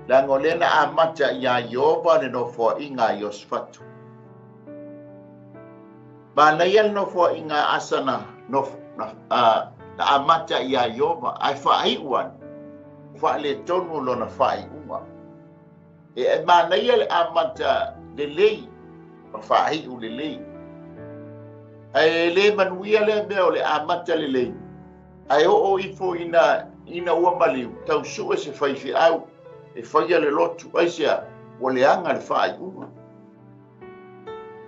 la ngolena amata ia Yehova le nofo inga Iosifatu. Ba na ia le nofo inga asana na amata ia Yehova, ai whaai uan, wha le tonu lona whaai unga. E ma na ia le amata le lei, whaai u le lei. Ai le manuia le mea o le amata le lei. Ai o ifo ina ua maliu. Tau sua se whaifi au. E whaia le lotu. Ai sea, o le anga le whaai uma.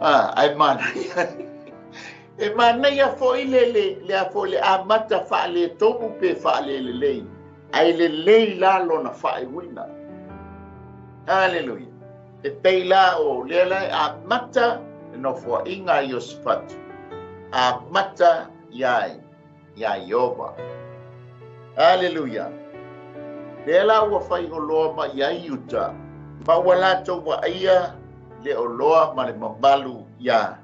Ai manaia. E manaia fo i le a fo le amata wha le tomu pe wha le lei. Ai le lei la lona whaai wina. Hallelujah. E peila o le amata no fo inga Iosifatu. Amata ya Yehova. Hallelujah. Lela ua whai o loa ma ia iuta. Ma walato wa ia le o loa ma le mamalu ya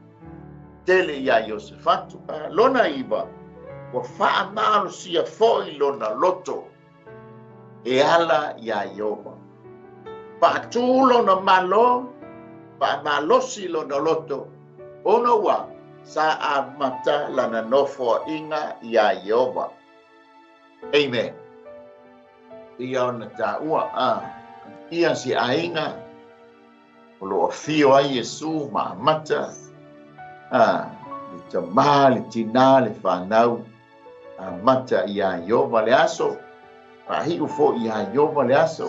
tele ya Iosifatu. Lona iwa. Wa wha maru sia foi lona loto. E ala ya Yehova. Pa tu lona malo. Pa malosi lona loto. Ono wa. sa amata lana nofo inga ya Yehova. Amen. Ia ona taua ia si ainga o lo fio ai Yesu ma mata li tama li tina li whanau mata ia Yehova le aso pahi ufo ia Yehova le aso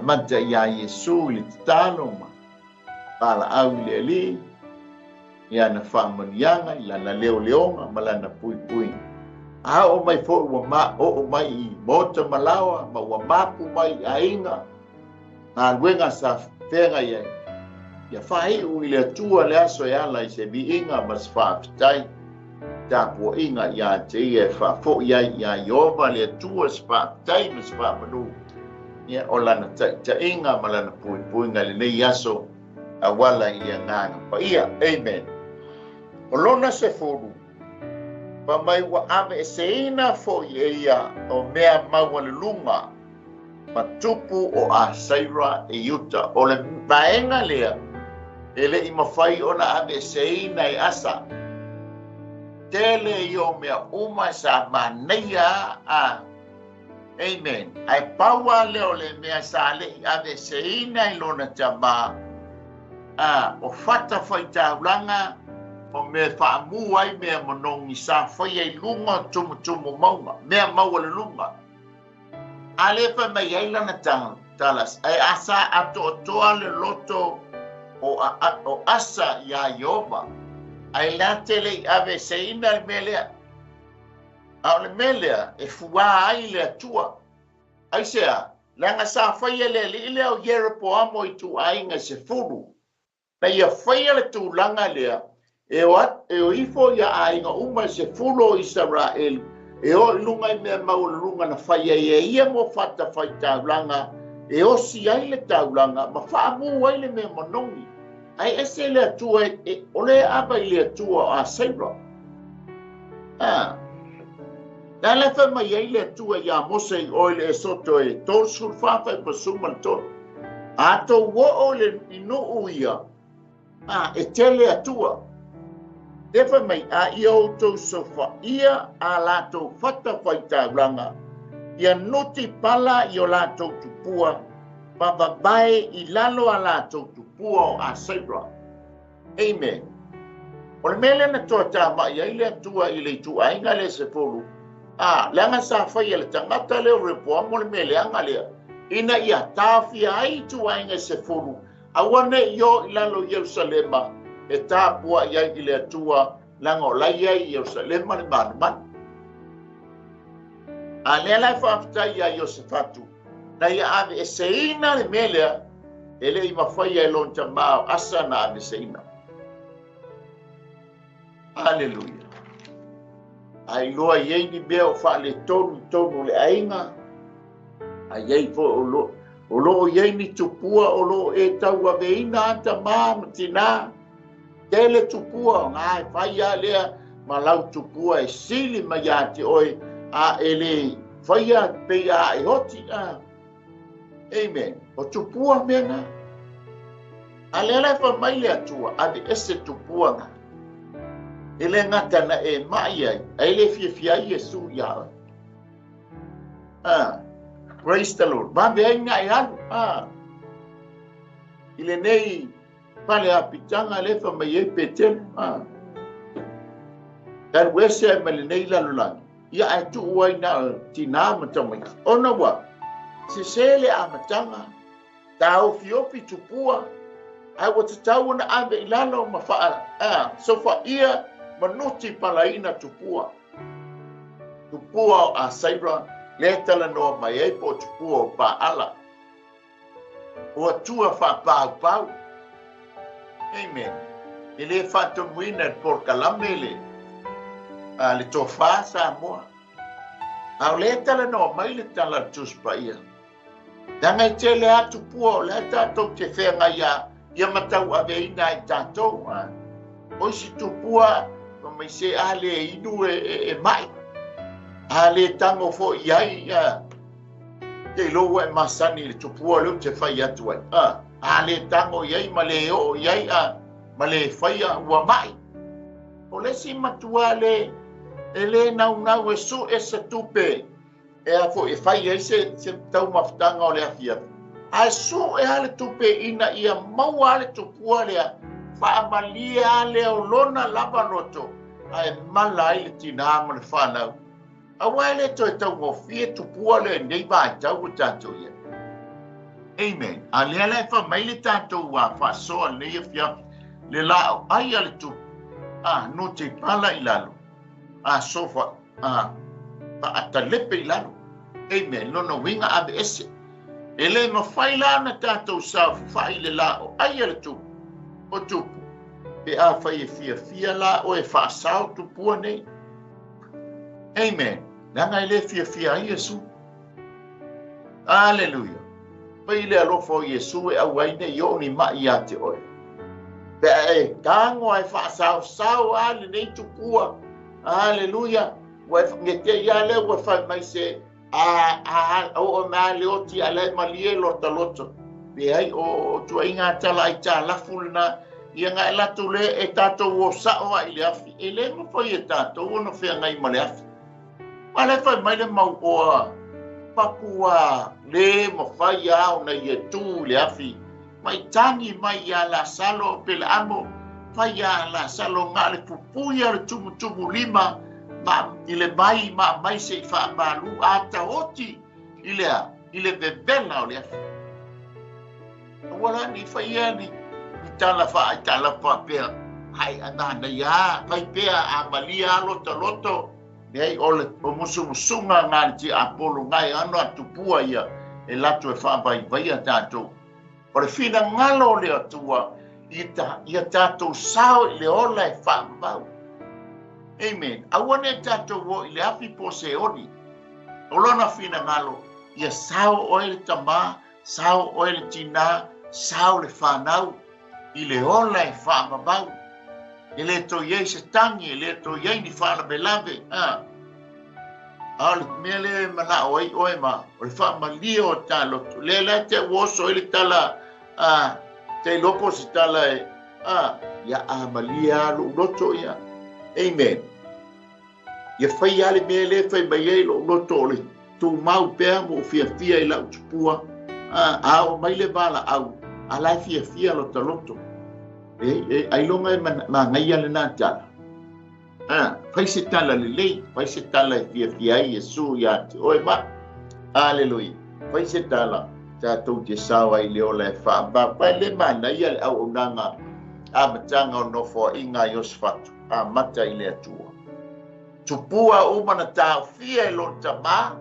mata ia Yesu li talo ma pala au le li ia na whamanianga ila na leo leonga malana pui pui o mai fo o mai mota malawa ma wa mapu mai ainga na wenga sa fenga ya fai u ile tua le aso ya la se bi inga mas fa tai ta po inga ya te fa fo ya Yehova le tua spa tai mas fa manu ya olana ta inga malana pui pui ngali ne yaso awala ia nganga pa ia amen olona se foru pa mai wa ave seina fo ia o mea mawalunga matupu o a saira e yuta o le baenga lea ele i mawhai o na ave seina e asa tele i o mea uma sa maneia amen ai paua leo le mea sa le i ave seina i lona tama o fata whaita ulanga o me whaamu ai mea monongi sa whai ai lunga tumu maunga, mea maua le lunga. Alepa mai ailana talas, ai asa ato toa le loto o asa ya Yehova. Ai la tele i ave seina i melea. Au le melea e fua ai le atua. Ai sea, langa sa whai le li leo Yerepo amo i tu ainga se furu. Na ia whai le tu langa lea, e o ifo ia ainga uma se fulo Israel e o lunga i mea mau lunga na whaia ia mo fata whai taulanga e o si ai le taulanga ma whaamu ai le mea monongi ai ese le atua o le aba i le atua a Saira na le wha mai ai le atua ia mose i oile e soto e tol sul whawhai pasuma ton ato wo o le inu uia e tele atua Defa mai a ia o tau sofa ia a lato fata whaita ranga. Ia noti pala i o lato tupua. Bababae i lalo a lato tupua o a Saira. Amen. O le mele na toa tā mai ai lea tua i le tu ainga le se polu. Leanga sa whai le tangata leo repoa mo le mele anga lea. Ina ia tāwhia ai tu ainga se polu. Awane i o i lalo Yerusalema. E tā pua iai i le atua lango lai ai i Yerusalema le manuman. A lea lai whaafitai ia Iosefatu. Na ia ave e seina le melea e le i mawhai ai lon tamao asa na ave seina. Hallelujah. Ai loa iei ni bea o wha le tonu le ainga. Ai iei po o lo iei ni tupua o lo e tau ave ina ata maa matina. Tele tupua, ngai whaia lea, ma lau tupua e sili ma ia te oi, ele whaia pe e hoti, Amen. O tupua mena. A lea lai wha mai lea tua, ade ese tupua nga. Ele ngata na e mai ai, a ele fia Yesu ia. Praise the Lord. Mabe ai ngai anu. Ile nei, pale a pitanga lefa mai e petel dan wese me le nei la lulangi ia ai tu wai na tina matama ona wa se sele a matanga tau fiopi tupua ai wa tau na ave ilalo ma fa so fa ia manuti palaina tupua a Saira le tala no mai e po tupua pa ala o tua fa pau Amen. Ele fato muina por calamele. Le tofa sa moa. Au le tala no mai le tala tuspa ia. Danga tele atu pua le tato te whenga ia matau ave ina i tato. O si tupua mai se ale inu e mai. Ale tango fo iai te loa e masani le tupua leo te whai atu ai. Ale tango iai ma le o iai ma le faia ua mai. O le si matua le ele nau e su e se tupe e a fo e faia i se tau mafutanga o le afia. A su e ale tupe ina ia maua ale tupua lea whaamalia ale o lona lava loto a e mala i le tina ma le whanau. A waile to e tau ngofie tupua le nei vai tau o tātou ia. Amen. A lea le wha mai le tātou wa wha soa nei a fia le lao ai ale tupu. No te pala i lalo. Sofa. Atalepe i lalo. Amen. Lona winga abe ese. Ele ma whaila na tātou sa whai le lao ai ale tupu. O tupu. Pe a whai e fia la o e wha sao tupua nei. Amen. Nanga ile fia ai Yesu. Hallelujah. Pai le alofo o Yesu e au aine i o ni mai a te oe. Pe e kango ai wha sao ale nei tupua. Hallelujah. Wa ngete ia le wa fa mai se o ma le o ti ale malie lota loto. Pe ai o tu inga tala ai tala fulna ia nga la tu le e tato o sa o ai le afi. Ele mo foi e tato o no fe ngai male afi. Wale fa mai le mau o papua le mo fai au na ye tu le afi. Mai tangi mai ya la salo pe la amo fai ya la salo nga le pupuia le tumu lima ma ile mai se fa malu ata oti ile bebela o le afi. Wala ni fai ya ni tala fa pe hai ana ya fai pe a malia loto nei ole o musunga nganti apolo ngai ano atupua ia e latu e vai tatou. O le fina ngalo le atua ia tatou sao le ola e whaambau. Amen. Awane tatou wo i le afi po se oni. O lona fina ngalo ia sao o ele tama, sao o ele tina, sao le whanau i le ola e whaambau. E le to iei se tangi, e le to iei ni whaala belave. Ale mele mana oi ma, o le whaamalia o talo. Le te woso ele tala, te lopo se tala e, ia amalia lo loto ia. Amen. Ia whai ale mele whai mai e lo loto le. Tu mau pēr mo fia i lau tupua. O mai le bala au, alai fia lo taloto. Ai longa e ma ngai ale nā tala. Fai se tala le lei, fai se tala e fia ai Yesu ia te oe ma. Aleluia. Fai se tala, tātou te sawa i leo le whaamba. Pai le mana ia le au unanga a matanga o nofo inga Iosfatu, a mata i le atua. Tupua umana tāo fia i lota ma.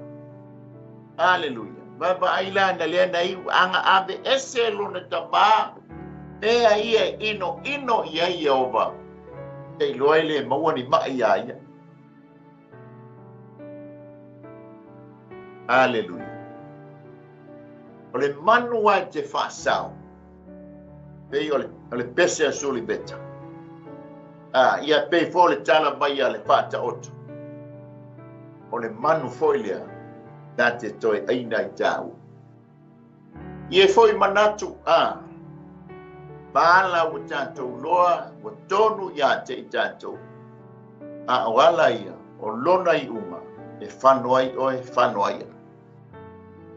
Aleluia. Baba aila na lea na iu anga ave ese lona tama. Ea ia ino ia Yehova. Ei loa le maua ni mai ia. Aleluia. O le manua te whaasau. Pei o le pese a suli beta. Ia pei fo le tala mai a le whaata oto. O le manu foilea. Nā te toi aina i tāu. Ie foi manatu Pāla o tātou loa, o tonu ia te i tātou. O ala ia, o lona i uma, e whanoai o e whanoai.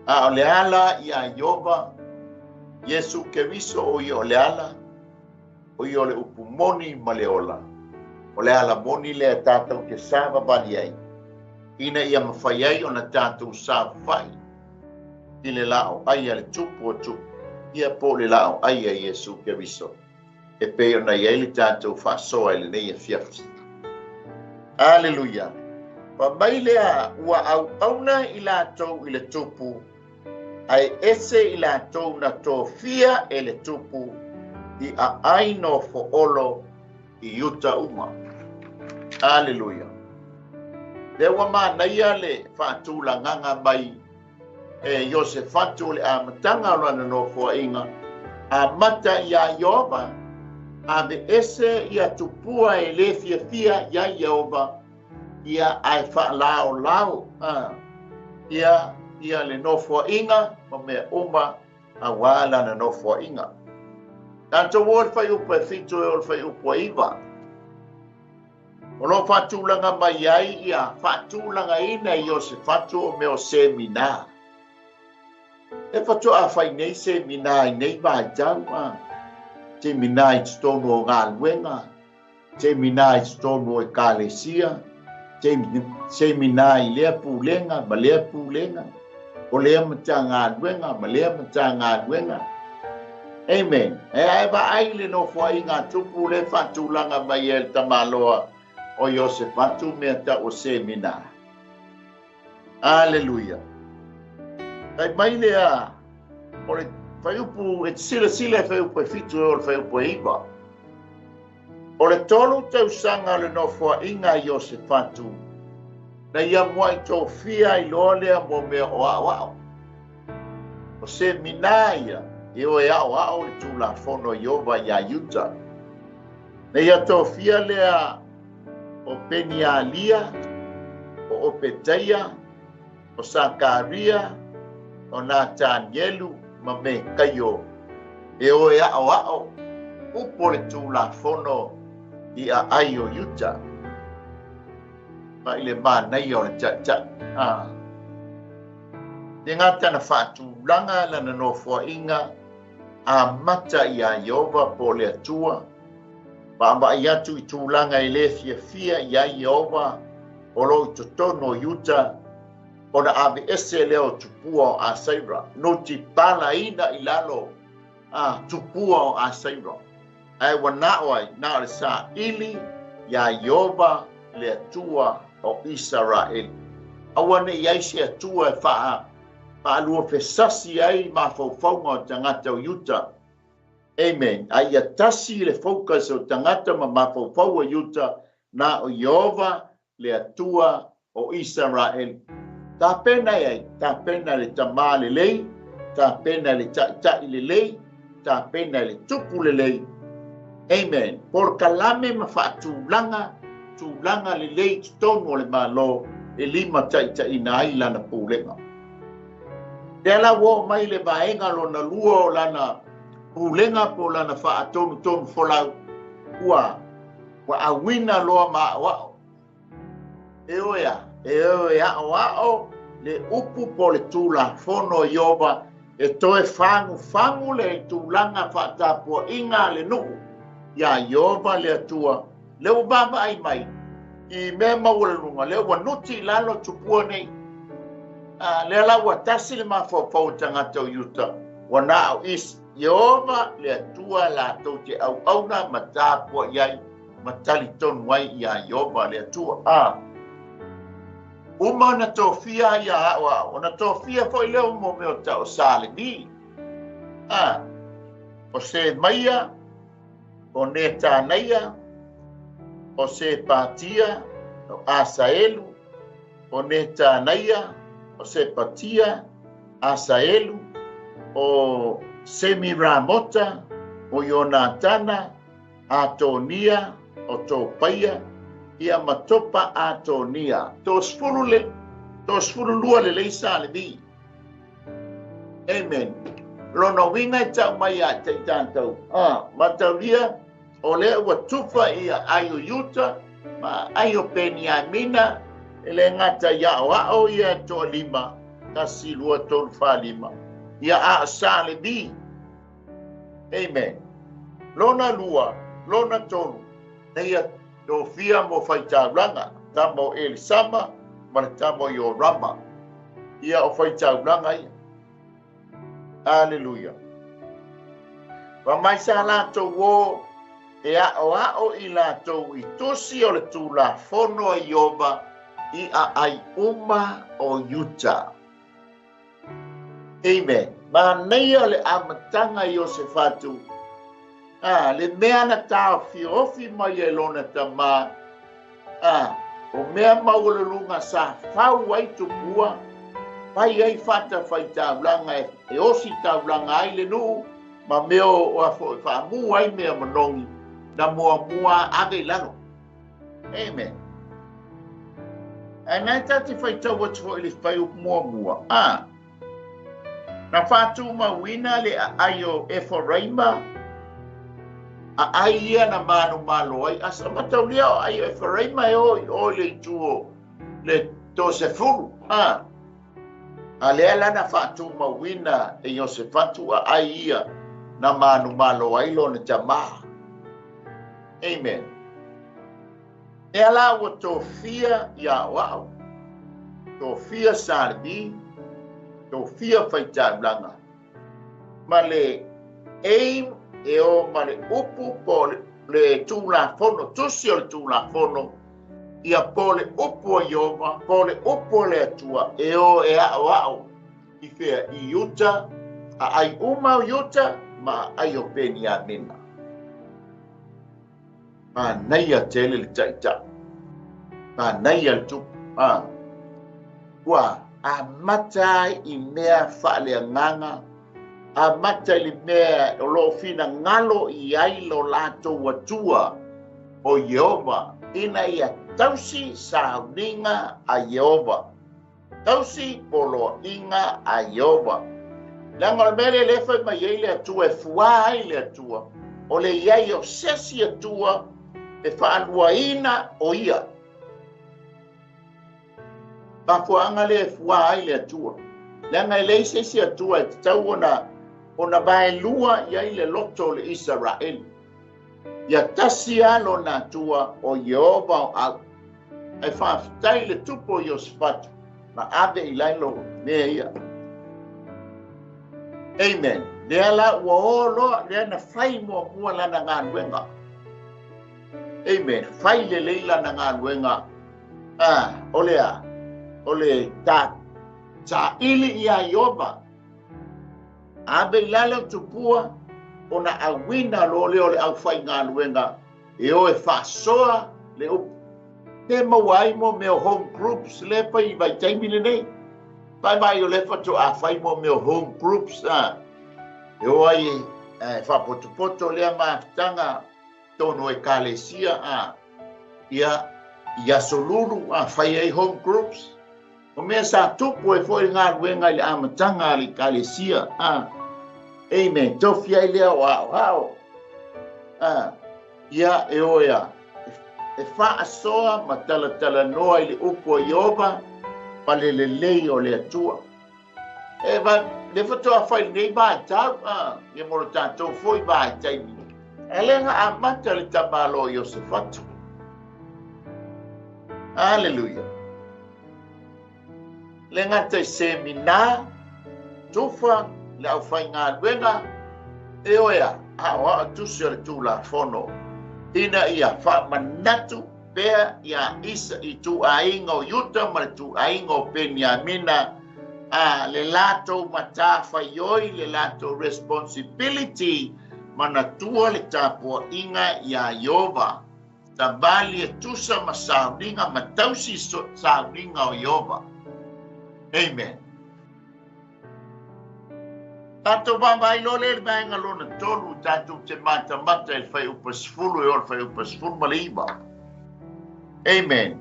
O le ala ia Yehova, Yesu Keriso o i o le ala, o i o le upu moni ma le ola. O le ala moni le tātou ke sāwa bani ai. Ina ia mawhai ai o na tātou sāwa whai. I le lao ai ale tupu o tupu. Ia po le lao ai a Yesu Keriso. E peo na ia ili tātou whasoa ili nei a fiafti. Aleluia. Pa mai lea ua auna i lātou i le tupu. Ai ese i lātou na tō fia e le tupu. I a aino fo olo i uta uma. Aleluia. Le ua mānaia le whātula nganga mai Iosefatu le amatanga lana no fo inga a mata ia Yehova a me ese ia tupua e le fia ia Yehova ia ai fa lao ia le no fo inga ma me uma a wala na no fo inga Tanto wol fai upo e fito e ol fai upo iwa. O lo whatulanga mai ai ia, whatulanga ina i o se whatu o me o semina. E whatu a whai nei semina i nei vai tau a. Semina i tonu o ngā luenga. Semina i tonu o kalesia. Semina i lea pūlenga, ma lea pūlenga. O lea mata ngā luenga, ma lea mata ngā luenga. Amen. E ai ba ai le no fo ai ngā tupu le whatulanga mai e tamaloa o Iosef whatu mea ta o semina. Alleluia. Ai mai lea, o le whaiupu, e sila whaiupu e fitu e o le whaiupu e iwa. O le tolu tau sanga le no fo ai ngā Iosef whatu. Na ia mua i tō fia i loa lea mo mea o au. O semina ia. E o e au au le tūla whono Iova ia Utah. Ne ia tō fia lea o Penialia, o Opeteia, o Sakaria, o Natanielu, ma me kaio. E o e au upo le tūla whono i a ai o Utah. Ma i le mānei o le tata. Te ngata na whātūlanga lana no fua inga a mata i a Iova po le atua. Ba i atu i tūlanga i le fia i a Iova o lo i totono Utah o na ave ese leo tupua o a Saira. No ti pala ina i lalo tupua o a Saira. Ai wanaoi na le sa ili i a Iova le atua o Israel. Awane i aise atua e wha alua fesasi ai ma faufaunga o tangata o Utah. Amen. Ai atasi le focus o tangata ma faufau o Utah na o Iova le atua o Israel. Ta pena ai, ta pena le tama le lei, ta pena le ta le lei, ta pena le tupu le lei. Amen. Por kalame ma faatulanga, tulanga le lei tonu le malo e lima ta ina ai lana pulenga. Tela wo mai le vaenga lo na lua o lana pulenga po lana faatonu folau wa awina lo ma wa e oia o le upu po le tula fono Iova e toe fangu le tulanga faatapo inga le nuku ya Iova le atua le ubaba ai mai i mea maua le runga le wanuti lalo tupua nei le la watasi le mafau tangata o Utah wana o is Iova le atua la tau te au na matapua iai matali tonu wai ia Iova le atua uma na tofia ia o na tofia foi leo mo me o tau salimi o se maia o neta naia o se patia o Asaelu o neta naia o se patia Asaelu o Semiramota o Yonatana Atonia o Topaia ia matopa Atonia tos fulu lua le leisa le vi. Amen. Lono winga tau mai a te tātou. Mataulia o le ua tufa ia ai o Utah ma ai o Peniamina ele ngata ia o ia to lima kasi lua tolu fa lima ia a sa le vi. Amen. Lona lua, lona tolu ia do fia mo faitaulanga tamo Elisama ma tamo Yorama ia o faitaulanga ia. Hallelujah. Wa mai sa la to wo e o i la to i tosi o le tula fono Iova i ai uma o Utah. Amen. Ma nei o le amatanga Iosefatu le mea na tau fiofi mai e lona tama o mea maulunga sa fau ai tupua pai ai fata fai taulanga e osi taulanga ai le nu ma meo o fa mu ai mea manongi na mua age lano. Amen. Ana tati fai tau watu fo ili fai mua na fatu ma wina le ayo Ephraima ai ia na manu malo ai asa mataulia ai e wharai mai o le tuo le to se furu a lea lana whātu mawina e o se whatu a ai ia na manu malo ai lo na tamaa. Amen. E ala wa tō fia ia wao, tō fia sarbi, tō fia whaitaulanga. Ma le aim e o ma le upu po le tūla fono, tusi o le tūla fono, ia po le upu a Iova, po le upu le atua, e o e a wao, i whea i uta, a ai uma uta, ma ai o peni a mena. Ma nei a tele le taita, ma nei a tupu, Kua, a matai i mea whaale a nganga, a matai li mea o lo fina ngalo i ai lo lato watua o Iova, ina ia tausi sauninga a Iova. Tausi polo inga a Iova. Langa mele lefa ma yeile atua e fua ile atua, o le iai o sesi atua e whaanua ina o ia. Papuanga le fua ile atua. Langa le sesi atua e tau ona bae lua iai le loto le Israel. Ia tasi alo na atua o Iova o au. E whaafitai le tupo Iosfatu. Ma ave i lailo mea ia. Amen. Lea la ua olo, lea na whai mua lana ngā nuenga. Amen. Whai le leila na ngā nuenga. Ole ta ili ia Iova. Ave i lailo tupua, ona awina lo leo le au whai ngā nuenga. E o e whasoa le upu. Te mawai mo meo home groups lepa i vai taimile nei. Pai mai o lepa to a whai mo meo home groups. E o ai whapotopoto lea maafitanga tono e kalesia. Ia soluru a whai ai home groups. O mea sa tupu e fwoi ngā ruenga le amatanga li kalesia. Amen. Tofi ai lea wao. Ia e o ia. E whaasoa ma tala noa i le upo Iova, pa le lei o le atua. E va, le whatoa whai nei mai tau, e moro tātou fwoi mai taimi. E lenga a mata le tamalo i o se whatu. Hallelujah. Lenga te semina, tufa, le au whai ngā luenga, e oea, hawa tusi o le tūla whono. Ina ia whamanatu pea ia isa i tu aingo yuta ma tu aingo Peniamina le lato matafa yoi le lato responsibility mana tua le tapua inga ia Iova tabali e tusa ma sauninga ma tausi sauninga o Iova. Amen. Tato mamai lo le mai ngalona tolu tato te mata el fai upasfulu e ol fai upasfulu maliba. Amen.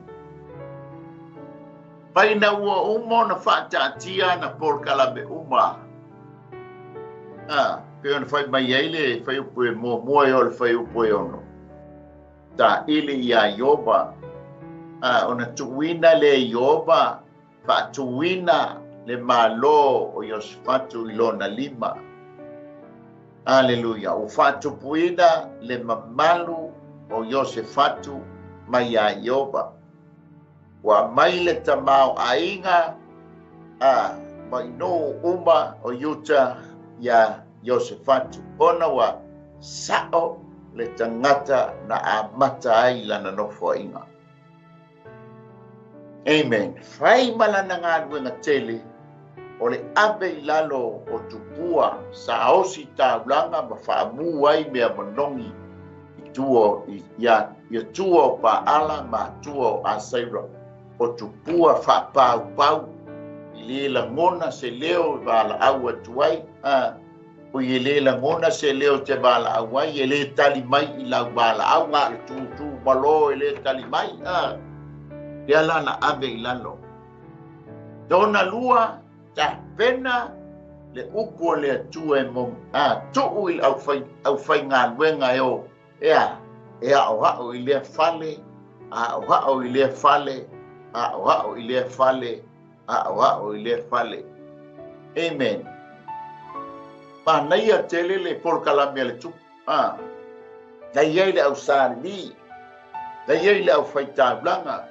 Pai na ua umo na whaatatia na porkalabe uma. Peo na fai mai eile fai upo e mua e ol fai upo e ono. Ta ili ia Iova. Ona tuwina le Iova. Whaatuwina le malo o Iosfatu ilona lima. Aleluia. O whaatupuina le mamalu o Iosefatu mai a Iova. Wa mai le tamau ainga mai no uma o yuta ya Iosefatu. Ona wa sao le tangata na amata ai lana nofo inga. Amen. Fai malana ngā ruenga tele o le abe i lalo o tupua sa osi taulanga ma whaamu ai mea manongi i tuo ia tuo pa ala ma tuo a saira o tupua whaapau i le langona se leo vala aua tuai o i le langona se leo te vala auai i le tali mai i lau vala au ngā le tu malo i le tali mai Ia lana ave i lalo. Dona lua ta pena le upo le atua e mong. Tuu il au fai ngā luenga e o ea o i lea fale, o i lea fale, o i lea fale, o i lea fale. Amen. Ma nei a tele le por kalame le tu. Dai le au sali. Dai le au faita blanga.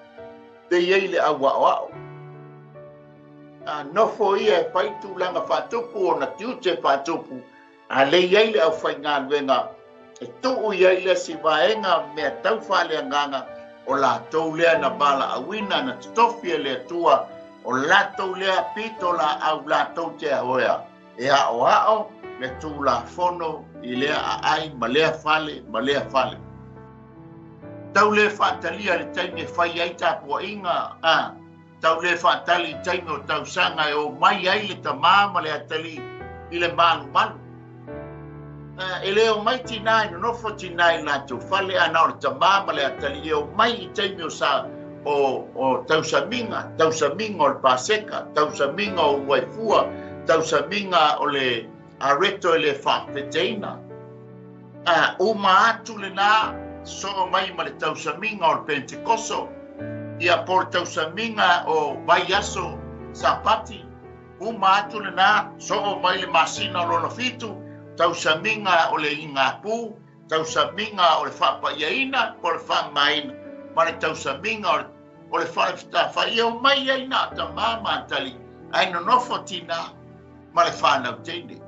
Dai le au wa. No fo ia faitu langa fatupu ona tiuche fatupu. A le le au fainga wenga. E tu u le si vaenga me tau fale nganga o la tau lea na bala awina na tofia le tua o la tau lea pito la au la tau te ahoea. E ao me tu la fono i lea ai ma lea fale. Tau le whatalia le taime whai ai tāpua inga. Tau le whatali taime o tau sanga e o mai ai le ta māma le atali i le malu. E leo mai tinai no fo tinai la tu fale ana o ta mama le atali o mai I taimi o sa o tausaminga o le paseka, tausaminga o waifua, tausaminga o le areto le whawheteina. Uma atu le nā so mai ma le tausaminga o le Pentekoso, ia por tausaminga o vai aso sapati. Uma atu le nā so mai le masina o lo fitu, tausaminga o le ingapu, tausaminga o le whapaiaina, po le whamaina, ma le tausaminga o le whawhia o mai aina ta mama tali, ai no nofo tina, ma le whanau teine.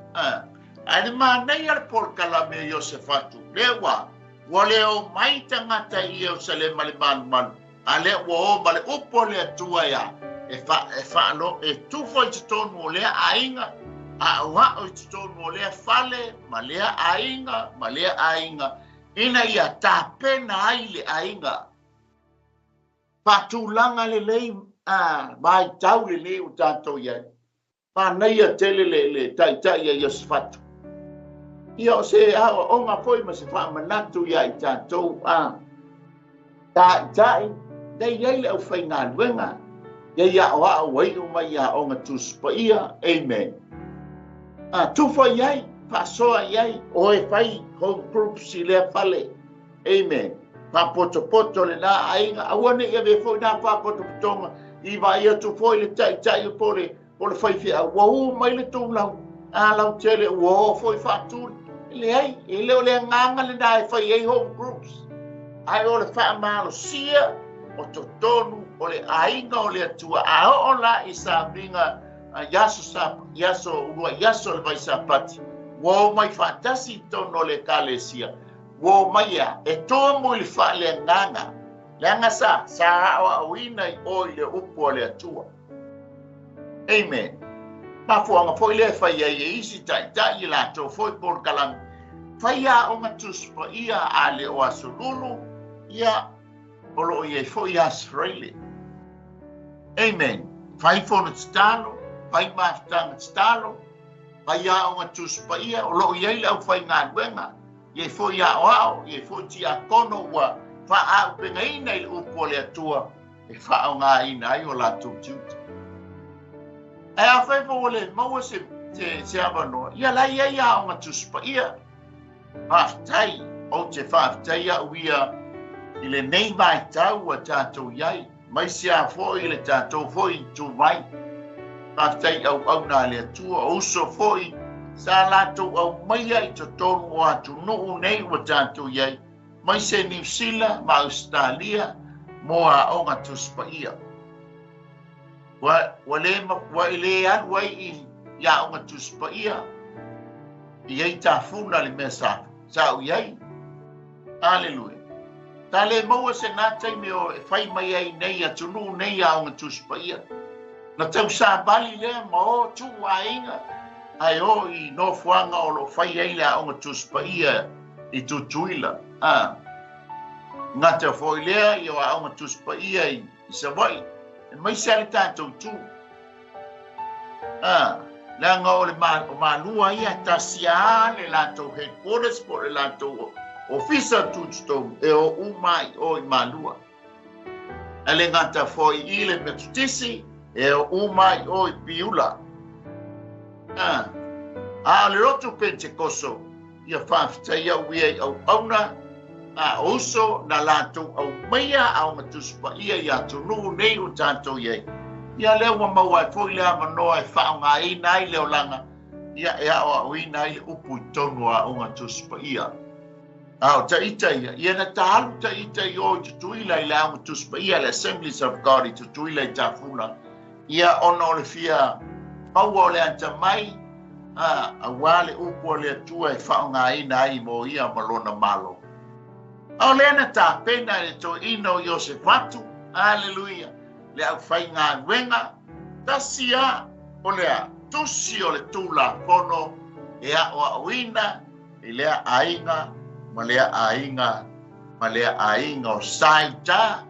Ai ma nei ar por kalame Iosefatu, lewa, wa leo mai tangata I Ierusalema le manu, a le o ma le upo le atua ia, e whaalo, e tufo I tonu o lea ainga, a wa o tonu o lea fale, ma lea ainga, ina ia ta pena ai le ainga. Patulanga le lei, mai tau le lei o tato ia. Pa nei a tele le tai ia Iosefatu. Ia o se o nga foi ma se wha manatu ia I tato, tai, dei ia le au whainga nuenga, ia o a wai o mai ia o nga tuspa ia, amen. Tufa iai, pasoa iai, o e whai home groups I lea fale. Amen. Pa poto le nā ainga, awane ia me fo nā pa poto I va ia tu fo le tai o pole whaiwhia. Wau mai le tō lau tele, wau fo I whātūri. Le ai, e leo le nganga le nā e whai ei home groups. Ai o le whaamalo sia, o to tonu, o le ainga o le atua, a o la I sa minga, yaso le vai sapati. Wo mai fatasi tono le kalesia. Wo mai e to mo le fa le nganga. Langa sa o wina I o le upo le atua. Amen. Ma fuanga foi le fa ia isi tai la to foi por kalam. Fa ia o matuspa ia ale o asululu ia olo ia foi Australia. Amen. Fai fono stalo. Pai mastang stalo, pai a o tuspa ia o lo ia au fai ngā wenga, ye fo ia o ye fo tia kono wa fa a penga ina I upo le atua, e fa o ngā ina ai o la tūtūta. E a fai fo le maua se avanoa, ia la ia o ngā tuspa ia, haftai, o te whaftai a uia I le nei mai tau a tātou iai, mai se a fo I le tātou fo I tu mai, Aftai au nā le atua o so foi sa lato au mai ai to tonu o atu nuu nei wa tātou iai mai se New Zealand ma Australia mo a onga tuspa ia. Wa ile an wai I ya onga tuspa ia iai ta funa le mesa sa u iai. Hallelujah. Ta le maua se nātai me o fai mai ai nei atu nuu nei a onga tuspa ia. Na tau sa bali lea ma o tu wainga. Ai o I no fuanga o lo fai ai lea o nga tuspa ia I tu tuila. Nga te foi lea I o a nga tuspa ia I Sawai. E mai se ali tātou tu. Lea nga o le manua ia ta sia le lato headquarters po le lato ofisa tutstou e o umai o I manua. Ale nga te foi I le metutisi e o umai o I piula. A le rotu Pentekoso ia whawhitai au ia I au auna uso na lato au maya au matuspa ia tunu nei o tato ye ia leo maua foi le mano e fa nga ina ile olanga ia o ina ile upu tonu a unga tuspa ia au taita ia na tahalu taita yo tutuila ile au tuspa ia le Assemblies of God tutuila tafuna ia ono le fia au le antamai awale upu le tua e fa nga ina i mo ia malona malo. O lena ta pena le to ino Iosefatu, aleluia, le au fai ngā wenga, tasia o lea tusi o le tula pono, e a o awina, e lea ainga, ma lea ainga o saita,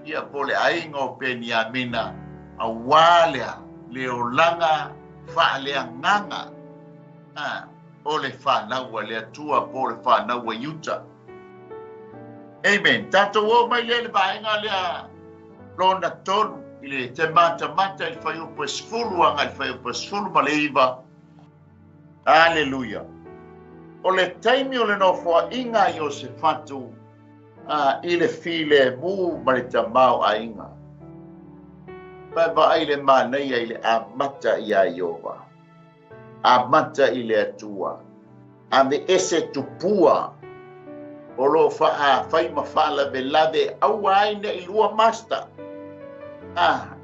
ia po le ainga o Peniamina, a walea le o langa, fa lea nganga, o le fa naua lea tua po le fa naua yuta. Amen. Tato o mai le vaenga lea lona tonu ile te mata il fai upo sfulu anga il fai upo sfulu ma le iwa. Alleluia. O le taimi o le nofua inga Iosefatu ile file mu ma le tamau a inga. Baba aile maneia ile amata ia Iova. Amata ile atua. Ame ese tupua. O lo fai mafala be lave au aina i lua masta.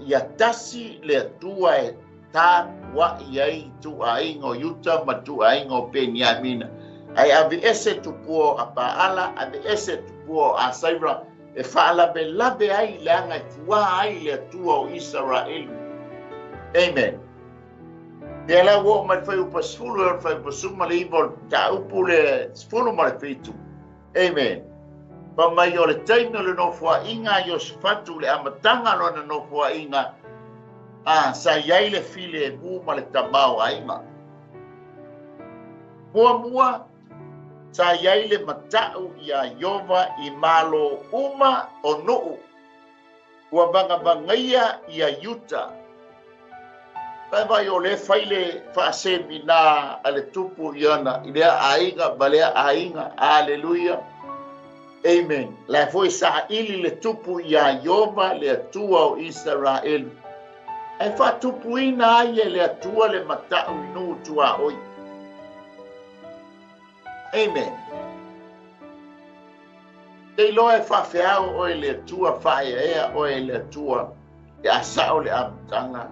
Ia tasi le atua e tā wa iai tu aingo yuta ma tu aingo Peniamina. Ai ave ese tupuo a paala, ave ese tupuo a saira e fala be lave ai leanga i fua ai le atua o Israelu. Amen. Te ala wo mai fai upa sfulu, fai upa suma le iwo ta upu le sfulu ma le fitu. Amen. Pa mai o le taimi o le nofua inga Iosefatu le amatanga lona nofua inga sa iai le file e mu ma le tamau a inga. Mua sa iai le matau ia Iova i malo uma o nuu. Ua bangaia ia yuta. Pa vai o le faile faasemina a le tupu iana i lea ainga ma lea ainga. Aleluia. Amen. La foi sa ili le tupu ia Iova le atua o Israel. E fa tupu ina ai le atua le matau inu tua oi. Amen. Te loe fa feao o le atua fa ea o le atua e asao le amtanga.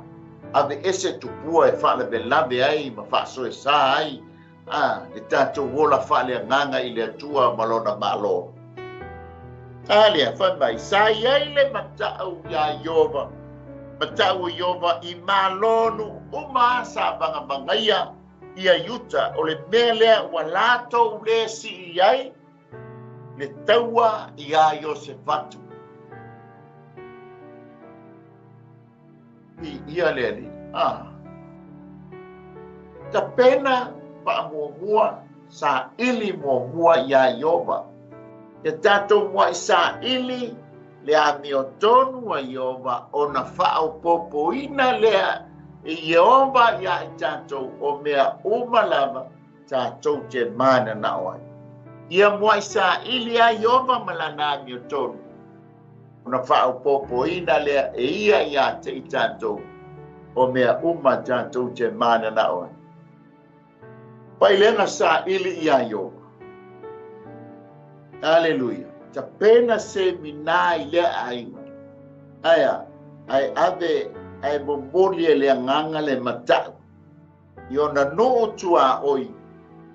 Ave ese tupua e fa le belave ai ma fa so e sa ai. Le tato wola fa le nganga i le atua malona malo. Alia fa mai sa iai le matau ia Iova. Matau Iova i malonu uma sa bangaia ia yuta o le melea wa lato le si iai le taua ia Iosefatu. Ia leli. Ta pena pa mua sa ili mua ia Iova. Te tato mua sa ili le amiotonu a Iova o na fao popo ina lea i Iova ia i tato o mea umalama tato te mana na oai. Ia mua sa ili a Iova malana amiotonu. Ona fao popo ina lea e ia te i tato o mea uma tato te mana na oai. Pai lenga sa ili ia Iova. Aleluia. Ta pena se minai le ainga. Aya, ai ave ai bomboli le nganga le matau. Iona no tua oi.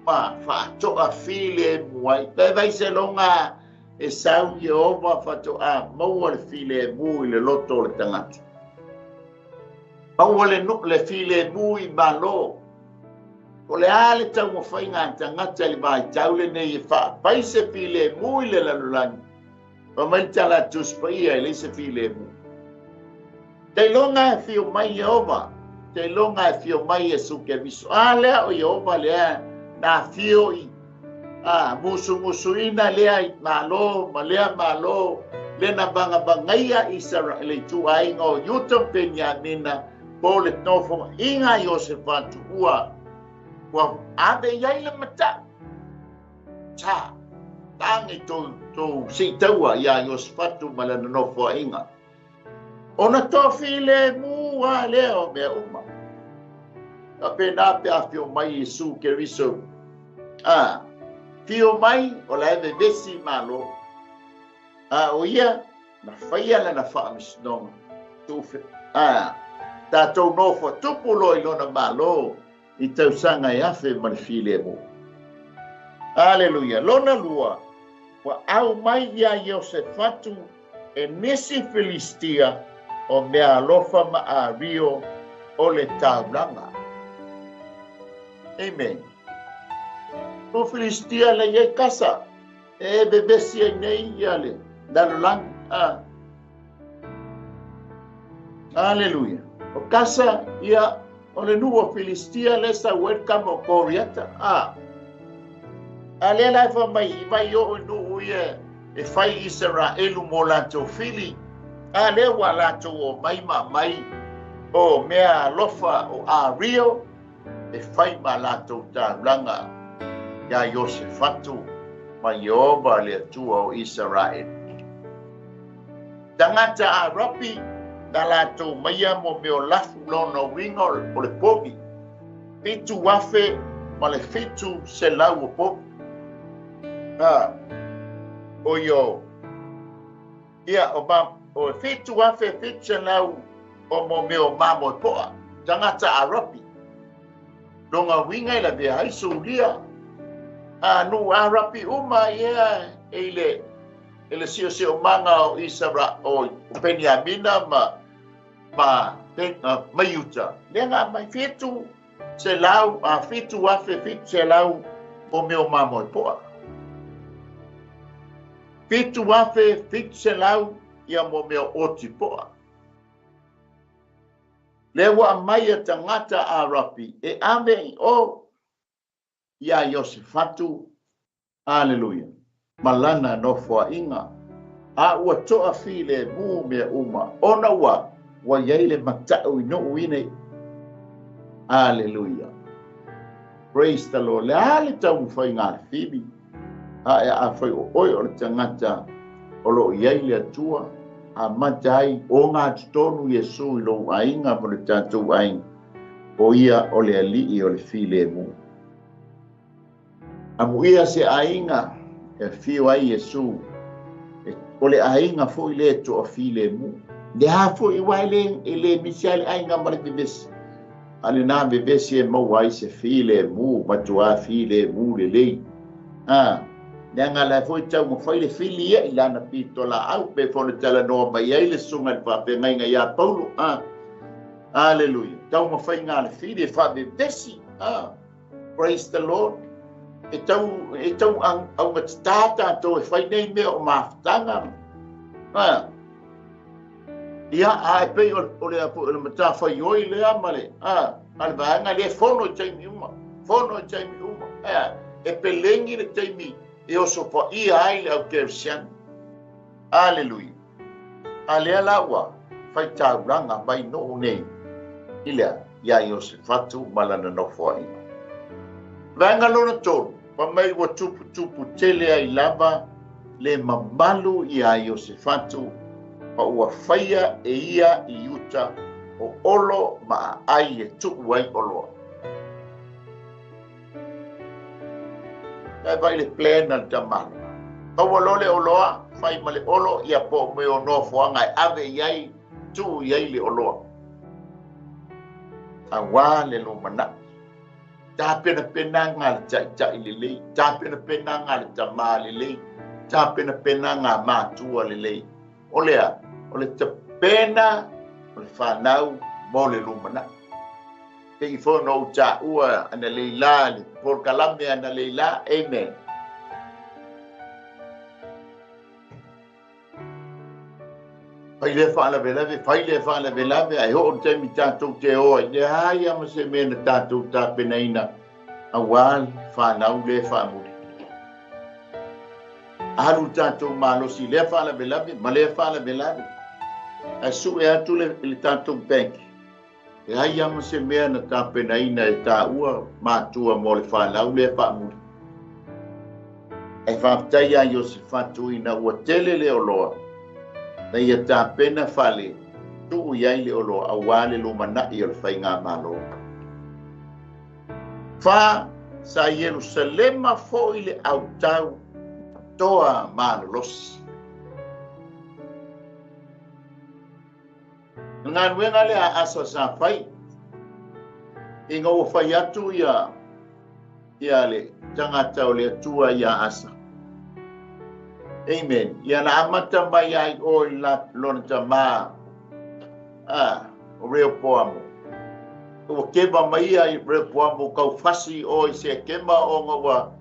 Ma fa to a file muai. Pe vai se longa e sau Iova fa to a mo le file mu le loto le tangata. Mau le no le file mu i malo. O le ale tau mo fai ngā tangata li mai tau le nei e wha. Pai se file mui le lalulani. Pa mai tala tuspa ia le se file mu. Te longa e fio mai Iova. Te longa e fio mai e suke viso. Lea o Iova lea na fio i. Musu ina lea i malo, ma lea malo. Le na bangaia Israel i tu ainga o yuta Peniamina. Po le tofo inga Iosefatu ua. Wa ave iai le mata. Ta. tangi to si taua ia Iosefatu malana no fo inga ona to file mu a leo me uma ape na pe afio mai Yesu Keriso fio mai o la eve vesi malo o ia na faia na fa misno tu tatou no fo tupu lo ilona malo I tau sanga ia fe malfile mo Aleluia lona lua wa au mai ia Iosefatu e nisi Filistia o mea alofa ma a rio o le taulanga. Amen. O Filistia le ye kasa e bebesi e nei iale dalulang Aleluia. O kasa ia o le nuo Filistia le sa welcome o koriata Ale la fa mai o no ia e fai Israelu mo lato fili ale wa lato o mai o mea lofa o a rio e fai ma lato ta langa ya Iosefatu mai o le tua o Israel tangata a rapi da lato mai mo me o lafu lono wingol o le pogi fitu wafe ma le fitu se lau o pogi o yo ia o fitu afe fitu lau o mo me o mamo poa tangata arapi longa winga la be haisu lia nu arapi uma ia ele sio manga o Isara o Benjamina ma mayuta lenga mai fitu se lau fitu afe fitu se lau o me o mamo poa Fitu wafe fitu se lau ia mo mea oti poa. Lewa mai tangata a rapi e ame o ia Iosefatu. Aleluia. Malana no fua inga. A ua toa file mu mea uma. Ona wa yaile matau ino uine. Aleluia. Praise the Lord. Le ale tau fai ngā fibi. A fai o oi o tangata o lo iai le atua a matai o ngā tonu Yesu I lo ainga mo le tātou ainga o ia o le alii o le file mu. A muia se ainga e fio ai Yesu o le ainga fo I le to o file mu. Le hafo I waile e le misiale ainga ma le bebesi. Ale nā bebesi e mau ai se file mu matua file mu le lei. Nanga la foi tau mo fai le fili ia ilana pito la au pe fo le tala no mai ai le sunga le fa pe ngai ia Paulo Hallelujah tau mo fai ngā le fili fa be desi praise the Lord e tau au matata to e fai nei me o maftanga ia ai pe o le apo le mata fai oi le amale al vanga le fono taimi uma e pelengi le taimi e o sopa I ai le au kersian. Aleluia. Alea lawa, fai tauranga mai no nei. Ilea, ia Iosefatu malana no fwai. Vanga lona tonu, pa mai wa tupu tele ai lava, le mamalu ia Iosefatu, pa ua faia e ia I uta, o olo ma ai e tupu wai oloa. Kai vai le plan al tamana. Tau lole oloa, fai ma le olo ia po me o no fuanga ave iai tu iai le oloa. A wā le lo mana. Tā pena ngā le chai lelei, tā pena ngā le tamā lelei, tā pena ngā mātua lelei. O le te pena, o le whanau, mo le lo mana. Te fono cha ua ana leila por kalame ana leila amen faile fala velave ai ho te mi tanto te o ia ia ma se mena tanto ta penaina awal fa na ule fa mu alu tanto malo si le fala velave ma le fala velave asu e atu le tanto bank e ai ama se mea na tāpenaina e tā ua mātua mo le whanau le whaamuri. e whaftai a Iosefatu ina ua tele le oloa. Na ia tāpena whale, tuu iai le oloa a wale lo manai o le whai ngā malo. Wha sa Yerusalema fo i le autau toa malolosi. Ngā nuenga le a asa sa whai, i ngā ua whai atu ia le tangata o le atua ia asa. Amen. Ia na amata mai ai o i la lona tamā. O reo poamo. O kema mai ai reo poamo kau fasi o i se kema o ngā ua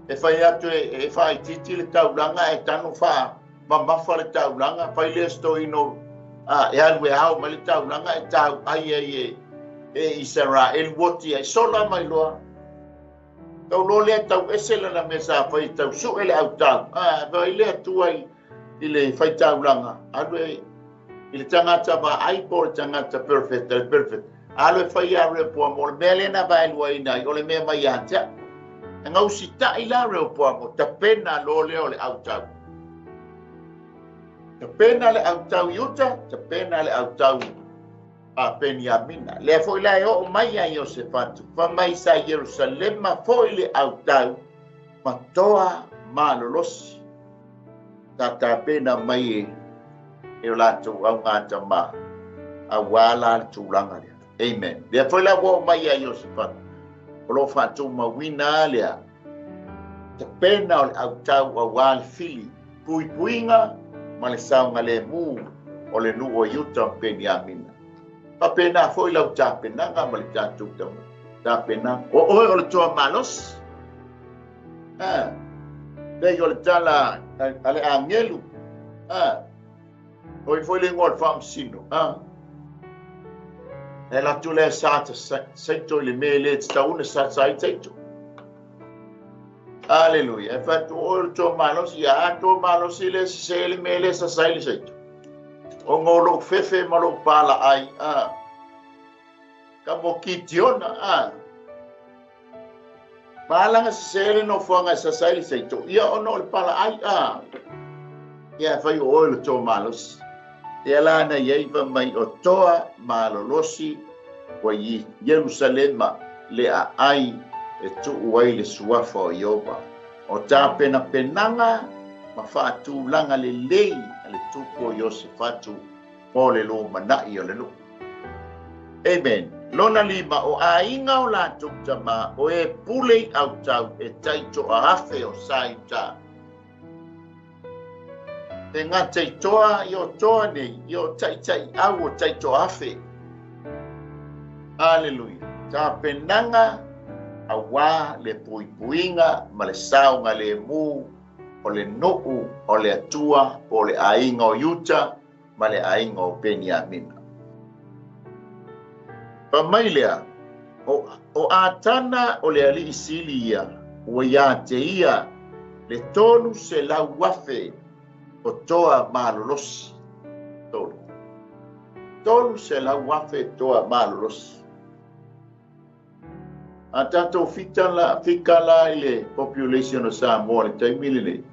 e whai atu e whai titi le tauranga e tanu wha mamafa le tauranga whai le sto ino e alwe hao ma le tauranga e tau ai e Israel woti ai sola mai loa. Tau lo lea tau esela na mesa whai tau su ele au tau. Vai lea tuai i le whai tauranga. Alwe i le tangata ma ai po le tangata perfect. Alwe whai a reo poamo le mea lena vai lua ina i o le mea mai atia. Ngau si ta i la reo poamo ta pena lo leo le au tau. Ta pena le au tau iuta, ta pena le au tau a Beniamina. Lea foi la e o mai a Iosefatu. Fa mai sa Yerusalema foi le au tau ma toa malolosi. Ta pena mai e la tu au ngata ma a wala tu langa lea. Amen. Lea foi la o mai a Iosefatu. Olo fatu ma wina lea. Te pena o le au tau a wal fili. Puinga ma le saunga le mu o le nuo yuta Beniamina. Pa pena foi lau ta pena nga ma le tatu tamu. Ta pena. O le toa malos. Dei o le tala ale angelu. O foi le ngol fam sino. E la tu le sata seito le mele tauna sa saito. Aleluia. E fatu o le toa malos ia toa malos ile se le mele sa saile seito. O ngolo fefe malo pala ai ka mo kitiona malanga sele no fuanga sa sai seito ia ono le pala ai ia fai o le to malos ia la na ieva mai o toa malolosi wa i Yerusalema le ai e tu wai le suafa o Ioba o ta pena penanga ma fa tu langa le lei le tupo Iosefatu po le lo manai o le lu. Amen. Lona lima o ainga o la tama o e pulei au tau e taito a afe o saita. E ngā taitoa i o toa nei, i o taitai au o taito afe. Aleluia. Ta penanga a wā le puipuinga ma le saunga le mu o le nuu, o le atua, o le ainga o Yuta, ma le ainga o Beniamina. Pa mai lea, o atana o le ali isili ia, o ia te ia, le tonu se lau wafe o toa malolosi. Tonu se lau wafe toa malolosi. A tato fika la ile population o Samoa le taimile nei.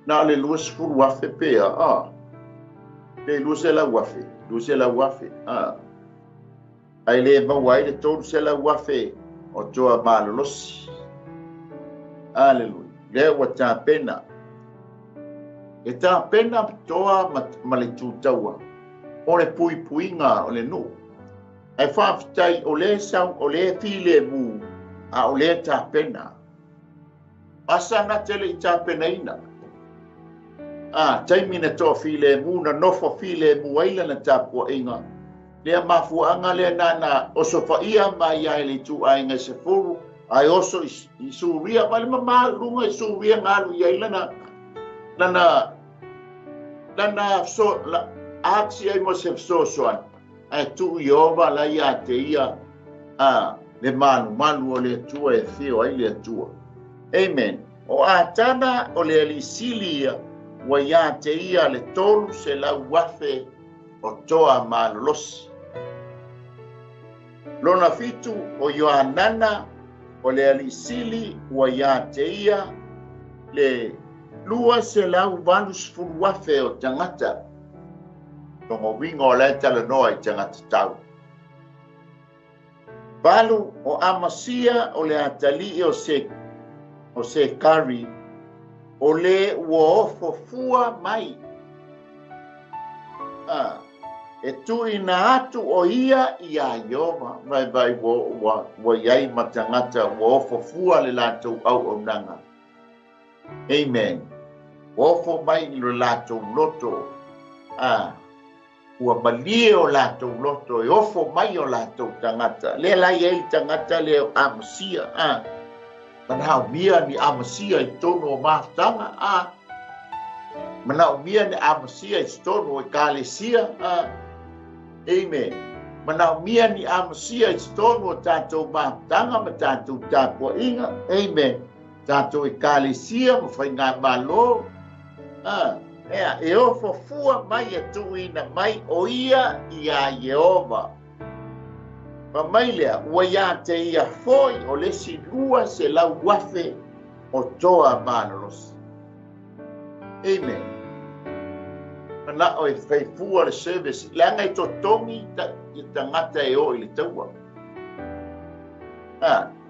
Na le luas furu wafe pea, le luas e la wafe, ai le mawai le tonu se la wafe o toa malolosi. Aleluia. Le wa ta pena. E ta pena toa ma le tutaua. O le puipuinga o le nu. Ai whaafitai o le sau, o le file mu, o le ta pena. Asa na tele i ta pena ina. Taimina toa file mu, na nofo file mu aila na tapua inga. Lea mafuanga lea nana osofa ia mai ai le tu ainga se furu. Ai oso i suria, ma le mama lunga i suria ngalu i aila na so, aksi ai mo se so soan. Ai tu Iova la ia te ia le manu o le tua e fio ai le tua. Amen. O atana o le alisilia wa ia te ia le tolu se la wafe o toa malolosi. Lona fitu o Yohanana o le alisili wa ia te ia le lua se lau valus furuafe o tangata. Tongo winga o lai tala noa I tangata tau. Valu o amasia o le atali o se kari o le ua ofo fua mai. E tui na atu o ia Iova vai wa iai matangata ua ofo fua le latou au o nanga. Amen. Ofo mai le latou loto. Ua malie o latou loto e ofo mai o latou tangata. Le lai ei tangata le amasia. Manao mia ni amasia I tono o maftanga. Manao mia ni amasia I tono o kalesia. Amen. Manao mia ni amasia I tono o tatou maftanga ma tatou tapua inga. Amen. Tatou I kalesia ma whai ngā malo. E ofo fua mai e tuina mai o ia I Iova. Pa mai lea, ua ia te ia foi o lesi lua se lau wafe o toa manaros. Amen. Mana o e whaifua le service, langa I totongi I tangata e o I le taua.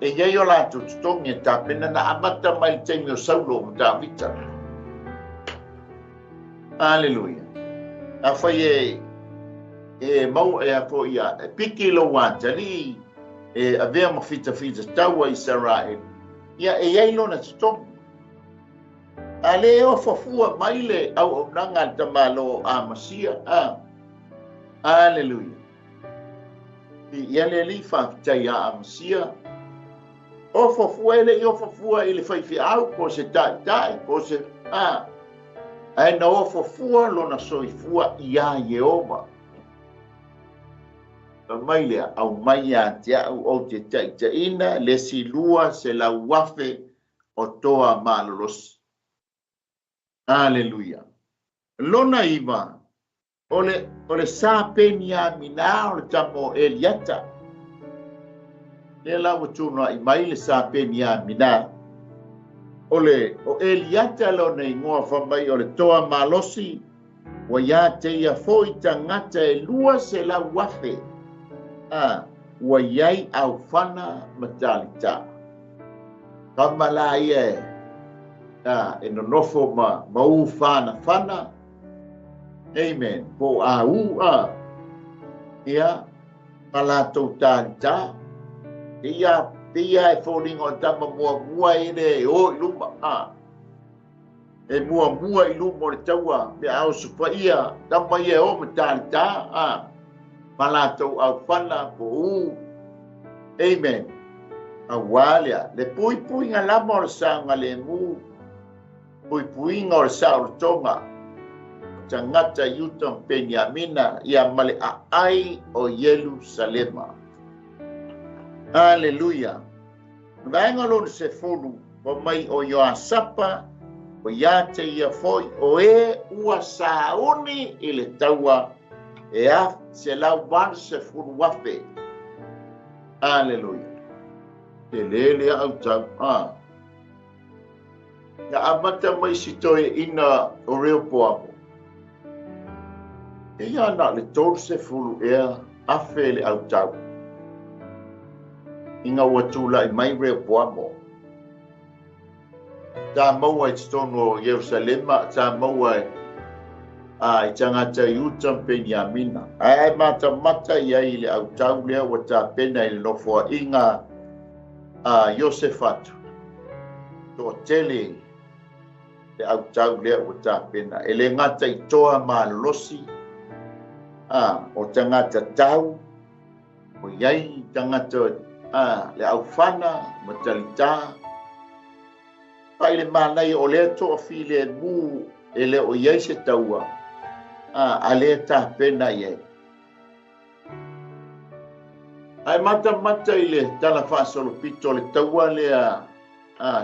E iei o la totongi e tapena na amata mai teimi o saulo o Davita. Hallelujah. A whai mau e a fo ia piki lo wantali a vea ma fita taua Israel. Ia e iei lo na totongi. A le o fafua mai le au o nanga tamalo a masia. Hallelujah. Ia le li whaftai a masia. O fafua ele I o fafua I le whaifi au ko se tai ko se ai na o fafua lo na soifua ia Iova. Mai lea au mai a te au o te taitaina le si lua se la wafe o toa malolosi. Hallelujah. Lona iwa ole sa penia mina o le tamo Eliata. Le la watuno I mai le sa penia mina. Ole o Eliata lo nei ngoa whamai o le toa malosi. Wa ia te ia foi tangata e lua se la wafe. Wa iai au whana matalita. Kamala ia e no nofo mau whana. Amen. Po ia malatou talita. Ia e falling o tama mua ine o iluma. E mua iluma le taua. Me au supa ia. Tama ia o matalita. Malatou au whana po Amen. Awalia. Le pui ngā lama o le sanga le mu. Pui ngā o le sa o tonga. Tangata Yutam Penyamina. Ia male ai o Yerusalema. Hallelujah. Vaenga lo se fulu. O mai o Yoasapa. O ia te ia foi. O ua sauni I le taua. E se lau van se furu wafe. Hallelujah. Te lele au tau. Na amata mai sitoe ina o reo poapo. E ia na le tolu se furu ea afe le au tau. Inga watula I mai reo poapo. Ta maua I tono Yerusalema. Ta maua I tangata Yutam Penyamina. Ai mata ia I le au tau lea wa ta pena I le nofoa inga Yosefatu. To tele le au tau lea wa ta pena. E le ngata I toa malosi. O tangata tau. O iai tangata le au whana matalita. Pai le manai o le toa fi le mu e le o iai se taua. A le ta pena iai. Ai mata I le tala whaasolo pito le taua le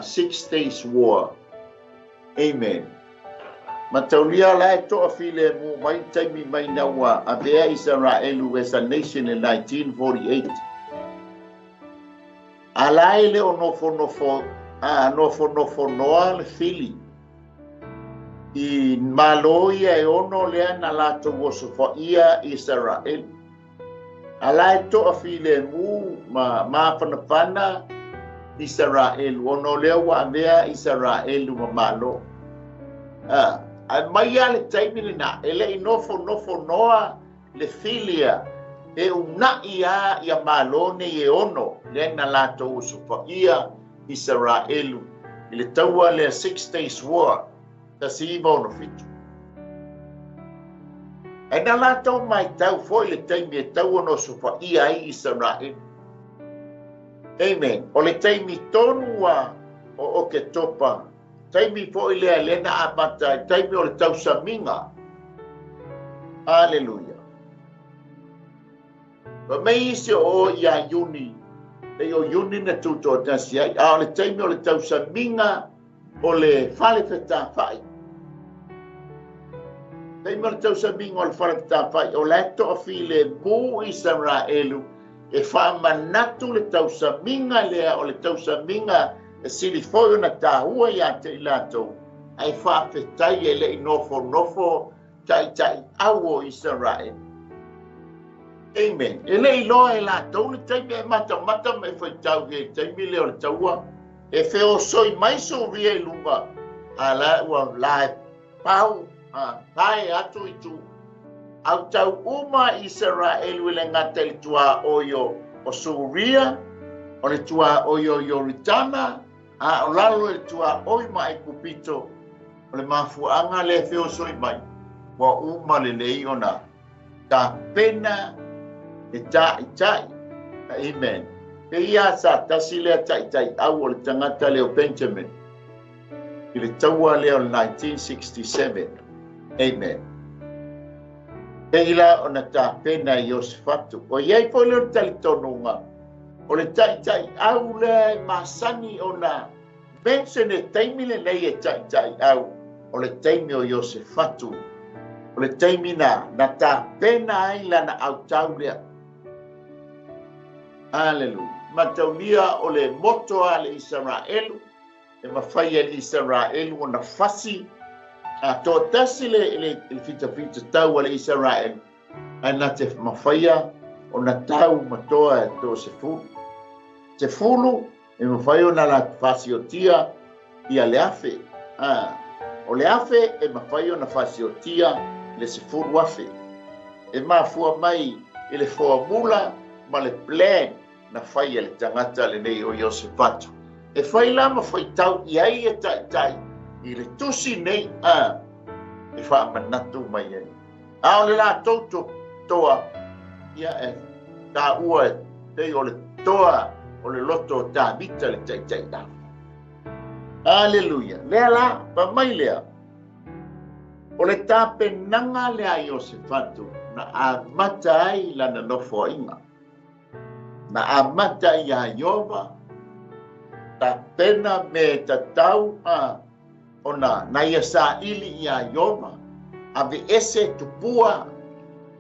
6 Days War. Amen. Mataulia la e toa fi le mu mai taimi mai naua a vea Israelu as a nation in 1948. Alae le o nofo nofo noa le fili. I malo ia e ono lea na lato wosofa ia Israel. Ala e toa file mu ma fanafana Israel. Ono lea wa mea Israel ma malo. Mai ale taimile na ele i nofo noa le filia. E una ia malone e ono lea na lato wosofa ia Israel. Ile taua le 6 Days War. Si bono fitu. E na lato mai tau foi le taimi e tau ono sufa ia i Israel. Amen. O le taimi tonu o ke topa. Taimi foi le alena amata. Taimi o le tau saminga. Hallelujah. Pa mei isi o ia yuni. E o yuni na tuto tasi ai. A o le taimi o le tau saminga o le fale feta fai. Dei martau samingo al farata fai o letto a file mu Israelu e fa manatu le tau saminga lea o le tau saminga e sili foi na tahua ia te ilato ai fa fetai e le nofo tai awo Israel. Amen. E le ilo e la tau le taimi e mata me foi tau ge taimi le o le taua e feo soi mai so ria ilunga ala ua la pau pai atu itu au tau uma Israel wile ngata le tua oyo o Suria o le tua oyo Yoritana o lalo le tua oi mai kupito o le mafuanga le feo soi mai wa uma le lei ona ta pena e tai amen e ia sa tasile tai au o le tangata leo Benjamin i le taua leo 1967. Amen. E ila ona ta pena Iosefatu. O iai po leo talitonunga. O le tai au le masani ona mention e taimile nei e tai au. O le taimi o Iosefatu. O le taimi na ta pena ai lana au tau lea. Hallelujah. Mataunia o le moto a le Israelu. E mawhai e le Israelu o na fasi. Tō tasi le fita tau ale Israel. Ana te mawhaia o na tau matoa e tō se fulu. Te fulu e mawhai o na la fasi o tia i a le afe. O le afe e mawhai o na fasi o tia le se fulu afe. E mafua mai i le formula ma le plan na whai le tangata le nei o Iosefatu. E whai la mawhai tau i ai e tai. I le tusi nei e wha manatu mai ai. O le la tauto toa ia e ta ua te o le toa o le loto ta vita le tai da. Hallelujah. Lea la, pa mai lea. O le ta penanga lea Iosefatu na a mata ai lana nofo inga. Na a mata i a Iova ta pena me ta tau ona na ia sa ili ia Iova ave ese tupua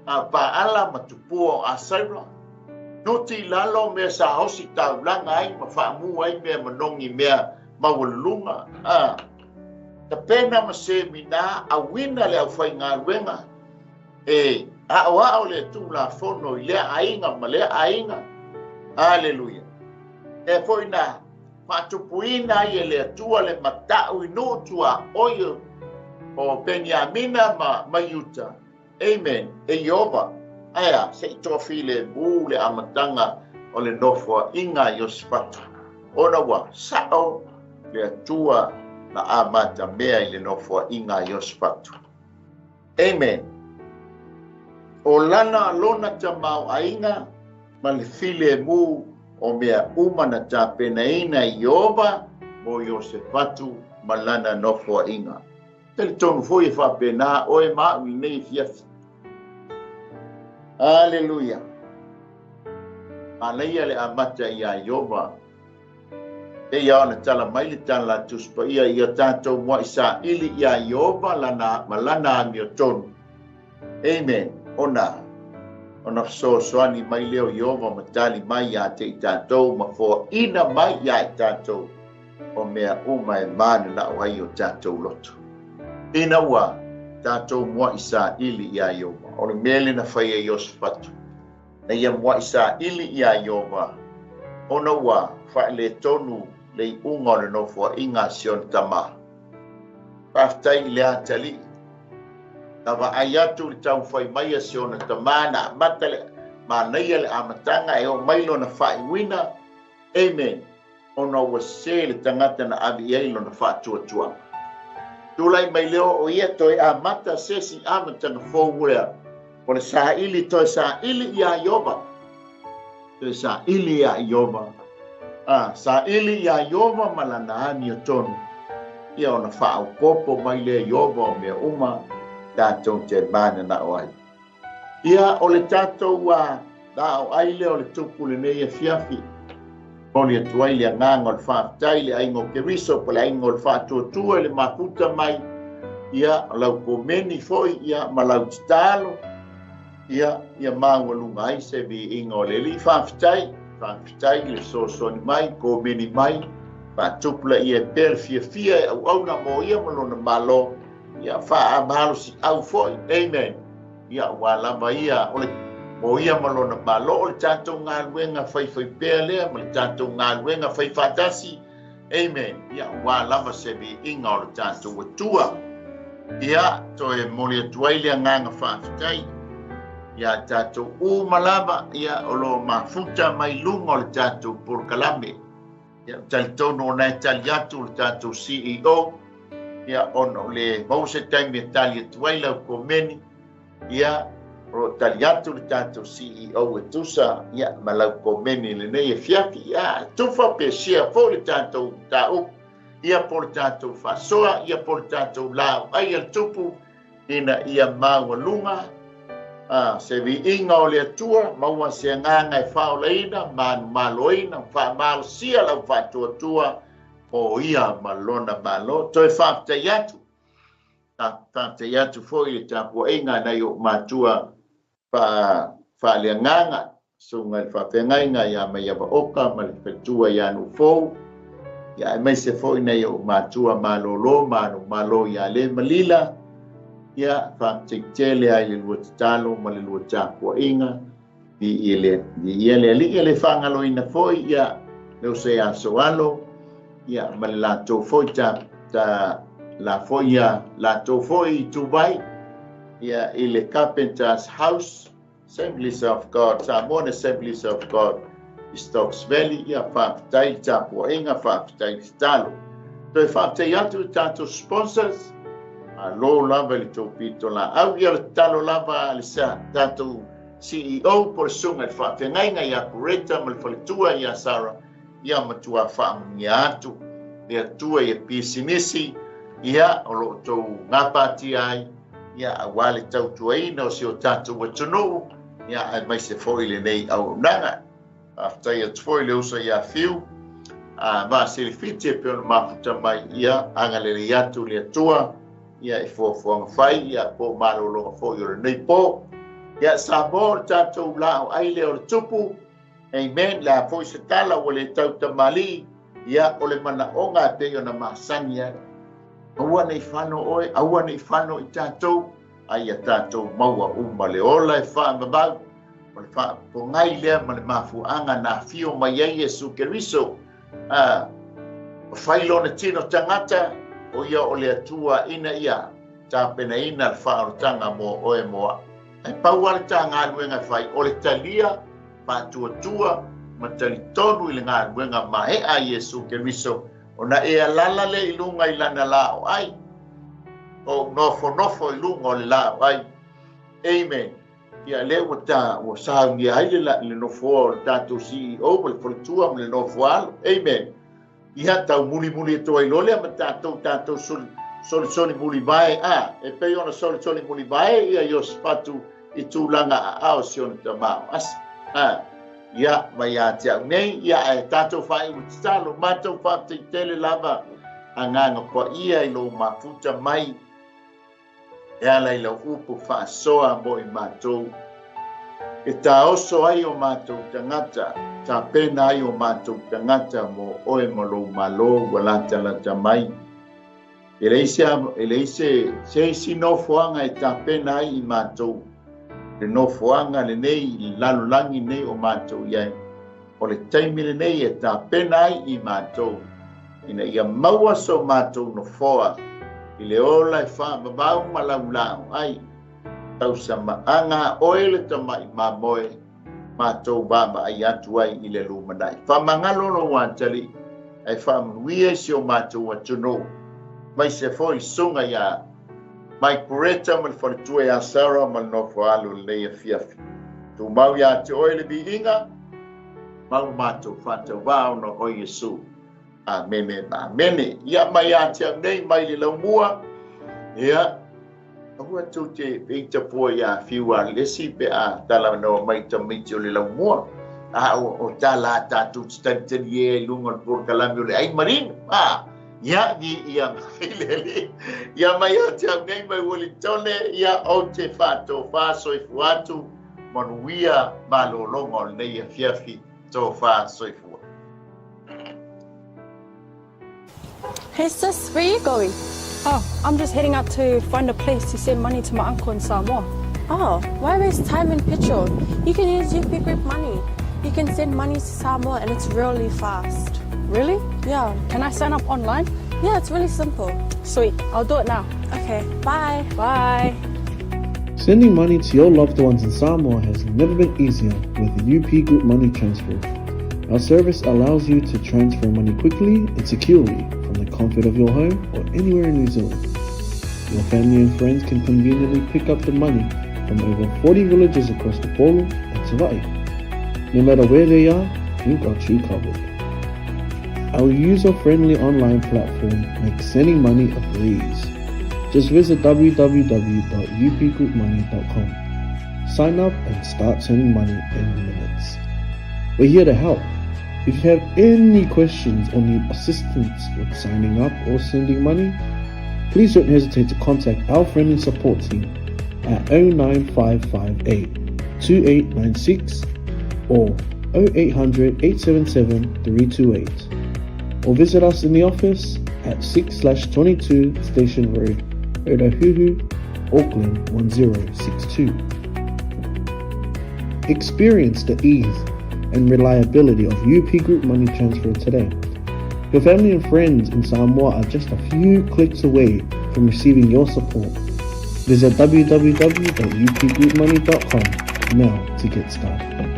pa ala ma tupua a Sarah noti lalo me sa hosi taulanga ai ma faamu ai me manongi mea mawalunga ta pena ma se mina a wina le au fai ngā ruenga e o le tu la fono i lea ainga ma lea ainga. Hallelujah. E foi na matupuina i le atua le matau inu tua oio o Benjamina ma Yuta. Amen. E Iova. Aya, se tofi le bu le amatanga o le nofua inga Iosefatu. Ona wa sao le atua na amata mea i le nofua inga Iosefatu. Amen. O lana lona tamau ainga ma le file mu o mea umana ta penaina Iova mo Iosefatu malana nofua inga. Tele tonu foi fa pena o e ma nei fiafi. Hallelujah. Alaya le amata ia Iova. E ia na tala mai le tala tuspa ia tatou mo isa ili ia Iova lana malana mi tonu. Amen. Ona soani mai leo Iova matali mai ia te tatou ma fo ina mai ia tatou o mea uma e mani na o ai o tātou loto. Ina ua tātou mua isa ili ia Iova. O le mele na whai e Iosafatu. Na ia mua isa ili ia Iova. Ona ua whae le tonu le unga o le nofua inga sion tama. Paftai le atali. Tawa ai atu le tau whai mai a sion tama na matale. Ma neia le amatanga e o mailo na whae wina. Amen. Ona ua se le tangata na abi eilo na wha tua. Tulai mai leo o ia toi a mata sesi amatanga fōwea. O le sa ili toi sa ili ia Iova. Toi sa ili ia Iova. Sa ili ia Iova malana ani o tonu. Ia ona wha au popo mai lea Iova o mea uma. Tātou te mana na o ai. Ia o le tātou da o aile o le tupu le neia fiafi. Poli atuai le nganga o le whaatai le aingo keriso po le aingo le whaatuatua le maputa mai. Ia lau komeni foi ia malau titalo. Ia maua lunga ai se vi ingo le li whaatai le sosoni mai, komeni mai. Whaatupula ia per fia au na mo ia malona malo. Ia wha malo si au foi. Amen. Ia walama ia ole o ia malona malo o le tātou ngā luenga whai pēr lea, ma le tātou ngā luenga whai whatasi. Amen. Ia wālama se vi inga o le tātou atua. Ia toe moli atuai lea nganga whaafitai. Ia tātou malama, ia o lo mafuta mai lunga o le tātou porkalame. Ia talitono o nai tali atu le tātou CEO. Ia ono le mause taimi e tali atuai lau komeni. Ia o tali atu le tātou CEO e tusa, ia malau komeni le nei e fiaki, ia tufa pe sia fo le tātou tāupu, ia po le tātou whasoa, ia po le tātou lao, ai al tupu, ina ia maua lunga, se vi inga o le atua, maua se nganga e whao leina, manu maloina, wha malo sia lau whatua tua, o ia malona malo, toi whaatai atu, whaatai atu fo i le tāpua inga nei o matua, fa le nganga sunga le fa pengainga ya mai ya oka ma le petua ya no fo ya mai se fo ina yo matua malolo malo ya le malila ya fa tele ai le wotalo ma le wotapo inga di ele li fa ngalo ina fo ya le se ya soalo ya ma la to fo ta la fo ya la to fo i tubai ya ile Carpenter's House, Assemblies of God, Samoan Assemblies of God, Stokes Valley, ya whaafitai tāpua inga whaafitai talo. Toi whaafitai atu tātou sponsors, a lo lava li tō pito la. Au ia le talo lava le sa tātou CEO por sunga le whaafengainga ia Kureta, ma le whalitua ia Sara, ia matua whaamungia atu, ia tua ia pisinisi, ia o lo tō ngapati ai, ia awale tau tuaina o si o tātou watunu, ia ai mai se foile nei au nanga. Aftai at foile usa ia fiu, ma se le fiti e peona mafuta mai ia angalele atu le atua, ia e fuafuanga whai, ia po marolonga foi o nei po, ia sa mor tātou lao aile o le tupu, amen, la foi se tala o le tau tamali, ia o le mana onga te o na masani ai. Aua nei whano oe, aua nei whano i tātou, ai a tātou maua uma le ola e wha mabau, ma le wha po ngai lea ma le mafuanga na fio mai ai Jesu Keriso, whailo na tino tangata, o ia o le atua ina ia, tāpena ina le whaarutanga mo oe moa. Ai pauare tā ngā ruenga whai, o le talia, pātua, ma talitonu i le ngā ruenga mahe a Jesu Keriso, ona e alala le ilunga i lana lao ai. O nofo i lunga o le lao ai. Amen. Ia le wata o saungi ai le nofo o tātou CEO, ma le whalitua ma le nofo alo. Amen. Ia tau muli e toa i lole, ma tātou soli muli vai. E pei ona soli muli vai, ia i o spatu i tūlanga a o sione tamao. Asa. Ia mai a te au nei, ia e tātou whai utitalo, mātou whātai tele lava a nganga kwa ia i lo mafuta mai, e ala i lo upo whaasoa mo i mātou, E tā oso ai o mātou tangata, tā pēna ai o mātou tangata mo oe malo malo lata mai. E leise se sinofoanga e tā pēna ai I mātou. Le nofoanga le nei I lalulangi nei o mātou iai. O le taimi le nei e tā pēna ai I mātou. Ina ia maua so mātou no foa. I le ola e wha mabau malaulau ai. Tau sa maanga oele tamai mamoe. Mātou baba ai atu ai I le lumanai. Wha mangalolo wantali. Ai wha mnuia si o mātou atuno. Mai se foi sunga ia. Mai kureta mal whanitue a Sarah mal no whaalu leia fiafi. Tu mau ia te oele bi inga. Mau mātou whatau wao no o Yesu. Amene, amene. Ia mai a te amnei mai li lau mua. Ia. Ahua tu te peita pua ia fiwa lesi pe a tala no mai tamiti o li lau mua. O tala tatu stantani e lungon por kalami o le ai marin. Ia ni ia lele. Ia mai a te amnei mai woli tone. Ia o te whato whaso I fuatu. Manuia malolongo nei a fiafi to whaso I fuatu. Hey sis, where are you going? Oh, I'm just heading out to find a place to send money to my uncle in Samoa. Oh, why waste time and petrol? You can use UP Group Money. You can send money to Samoa and it's really fast. Really? Yeah. Can I sign up online? Yeah, it's really simple. Sweet, I'll do it now. Okay, bye. Bye. Sending money to your loved ones in Samoa has never been easier with the UP Group Money Transfer. Our service allows you to transfer money quickly and securely from the comfort of your home or anywhere in New Zealand. Your family and friends can conveniently pick up the money from over 40 villages across the Polu and Tawai. No matter where they are, we've got you covered. Our user-friendly online platform makes sending money a breeze. Just visit www.upgroupmoney.com. Sign up and start sending money in minutes. We're here to help. If you have any questions or need assistance with signing up or sending money, please don't hesitate to contact our friendly support team at 09558 2896 or 0800 877 328, or visit us in the office at 6/22 Station Road, Otahuhu, Auckland 1062. Experience the ease and reliability of UP Group Money Transfer today. Your family and friends in Samoa are just a few clicks away from receiving your support. Visit www.upgroupmoney.com now to get started.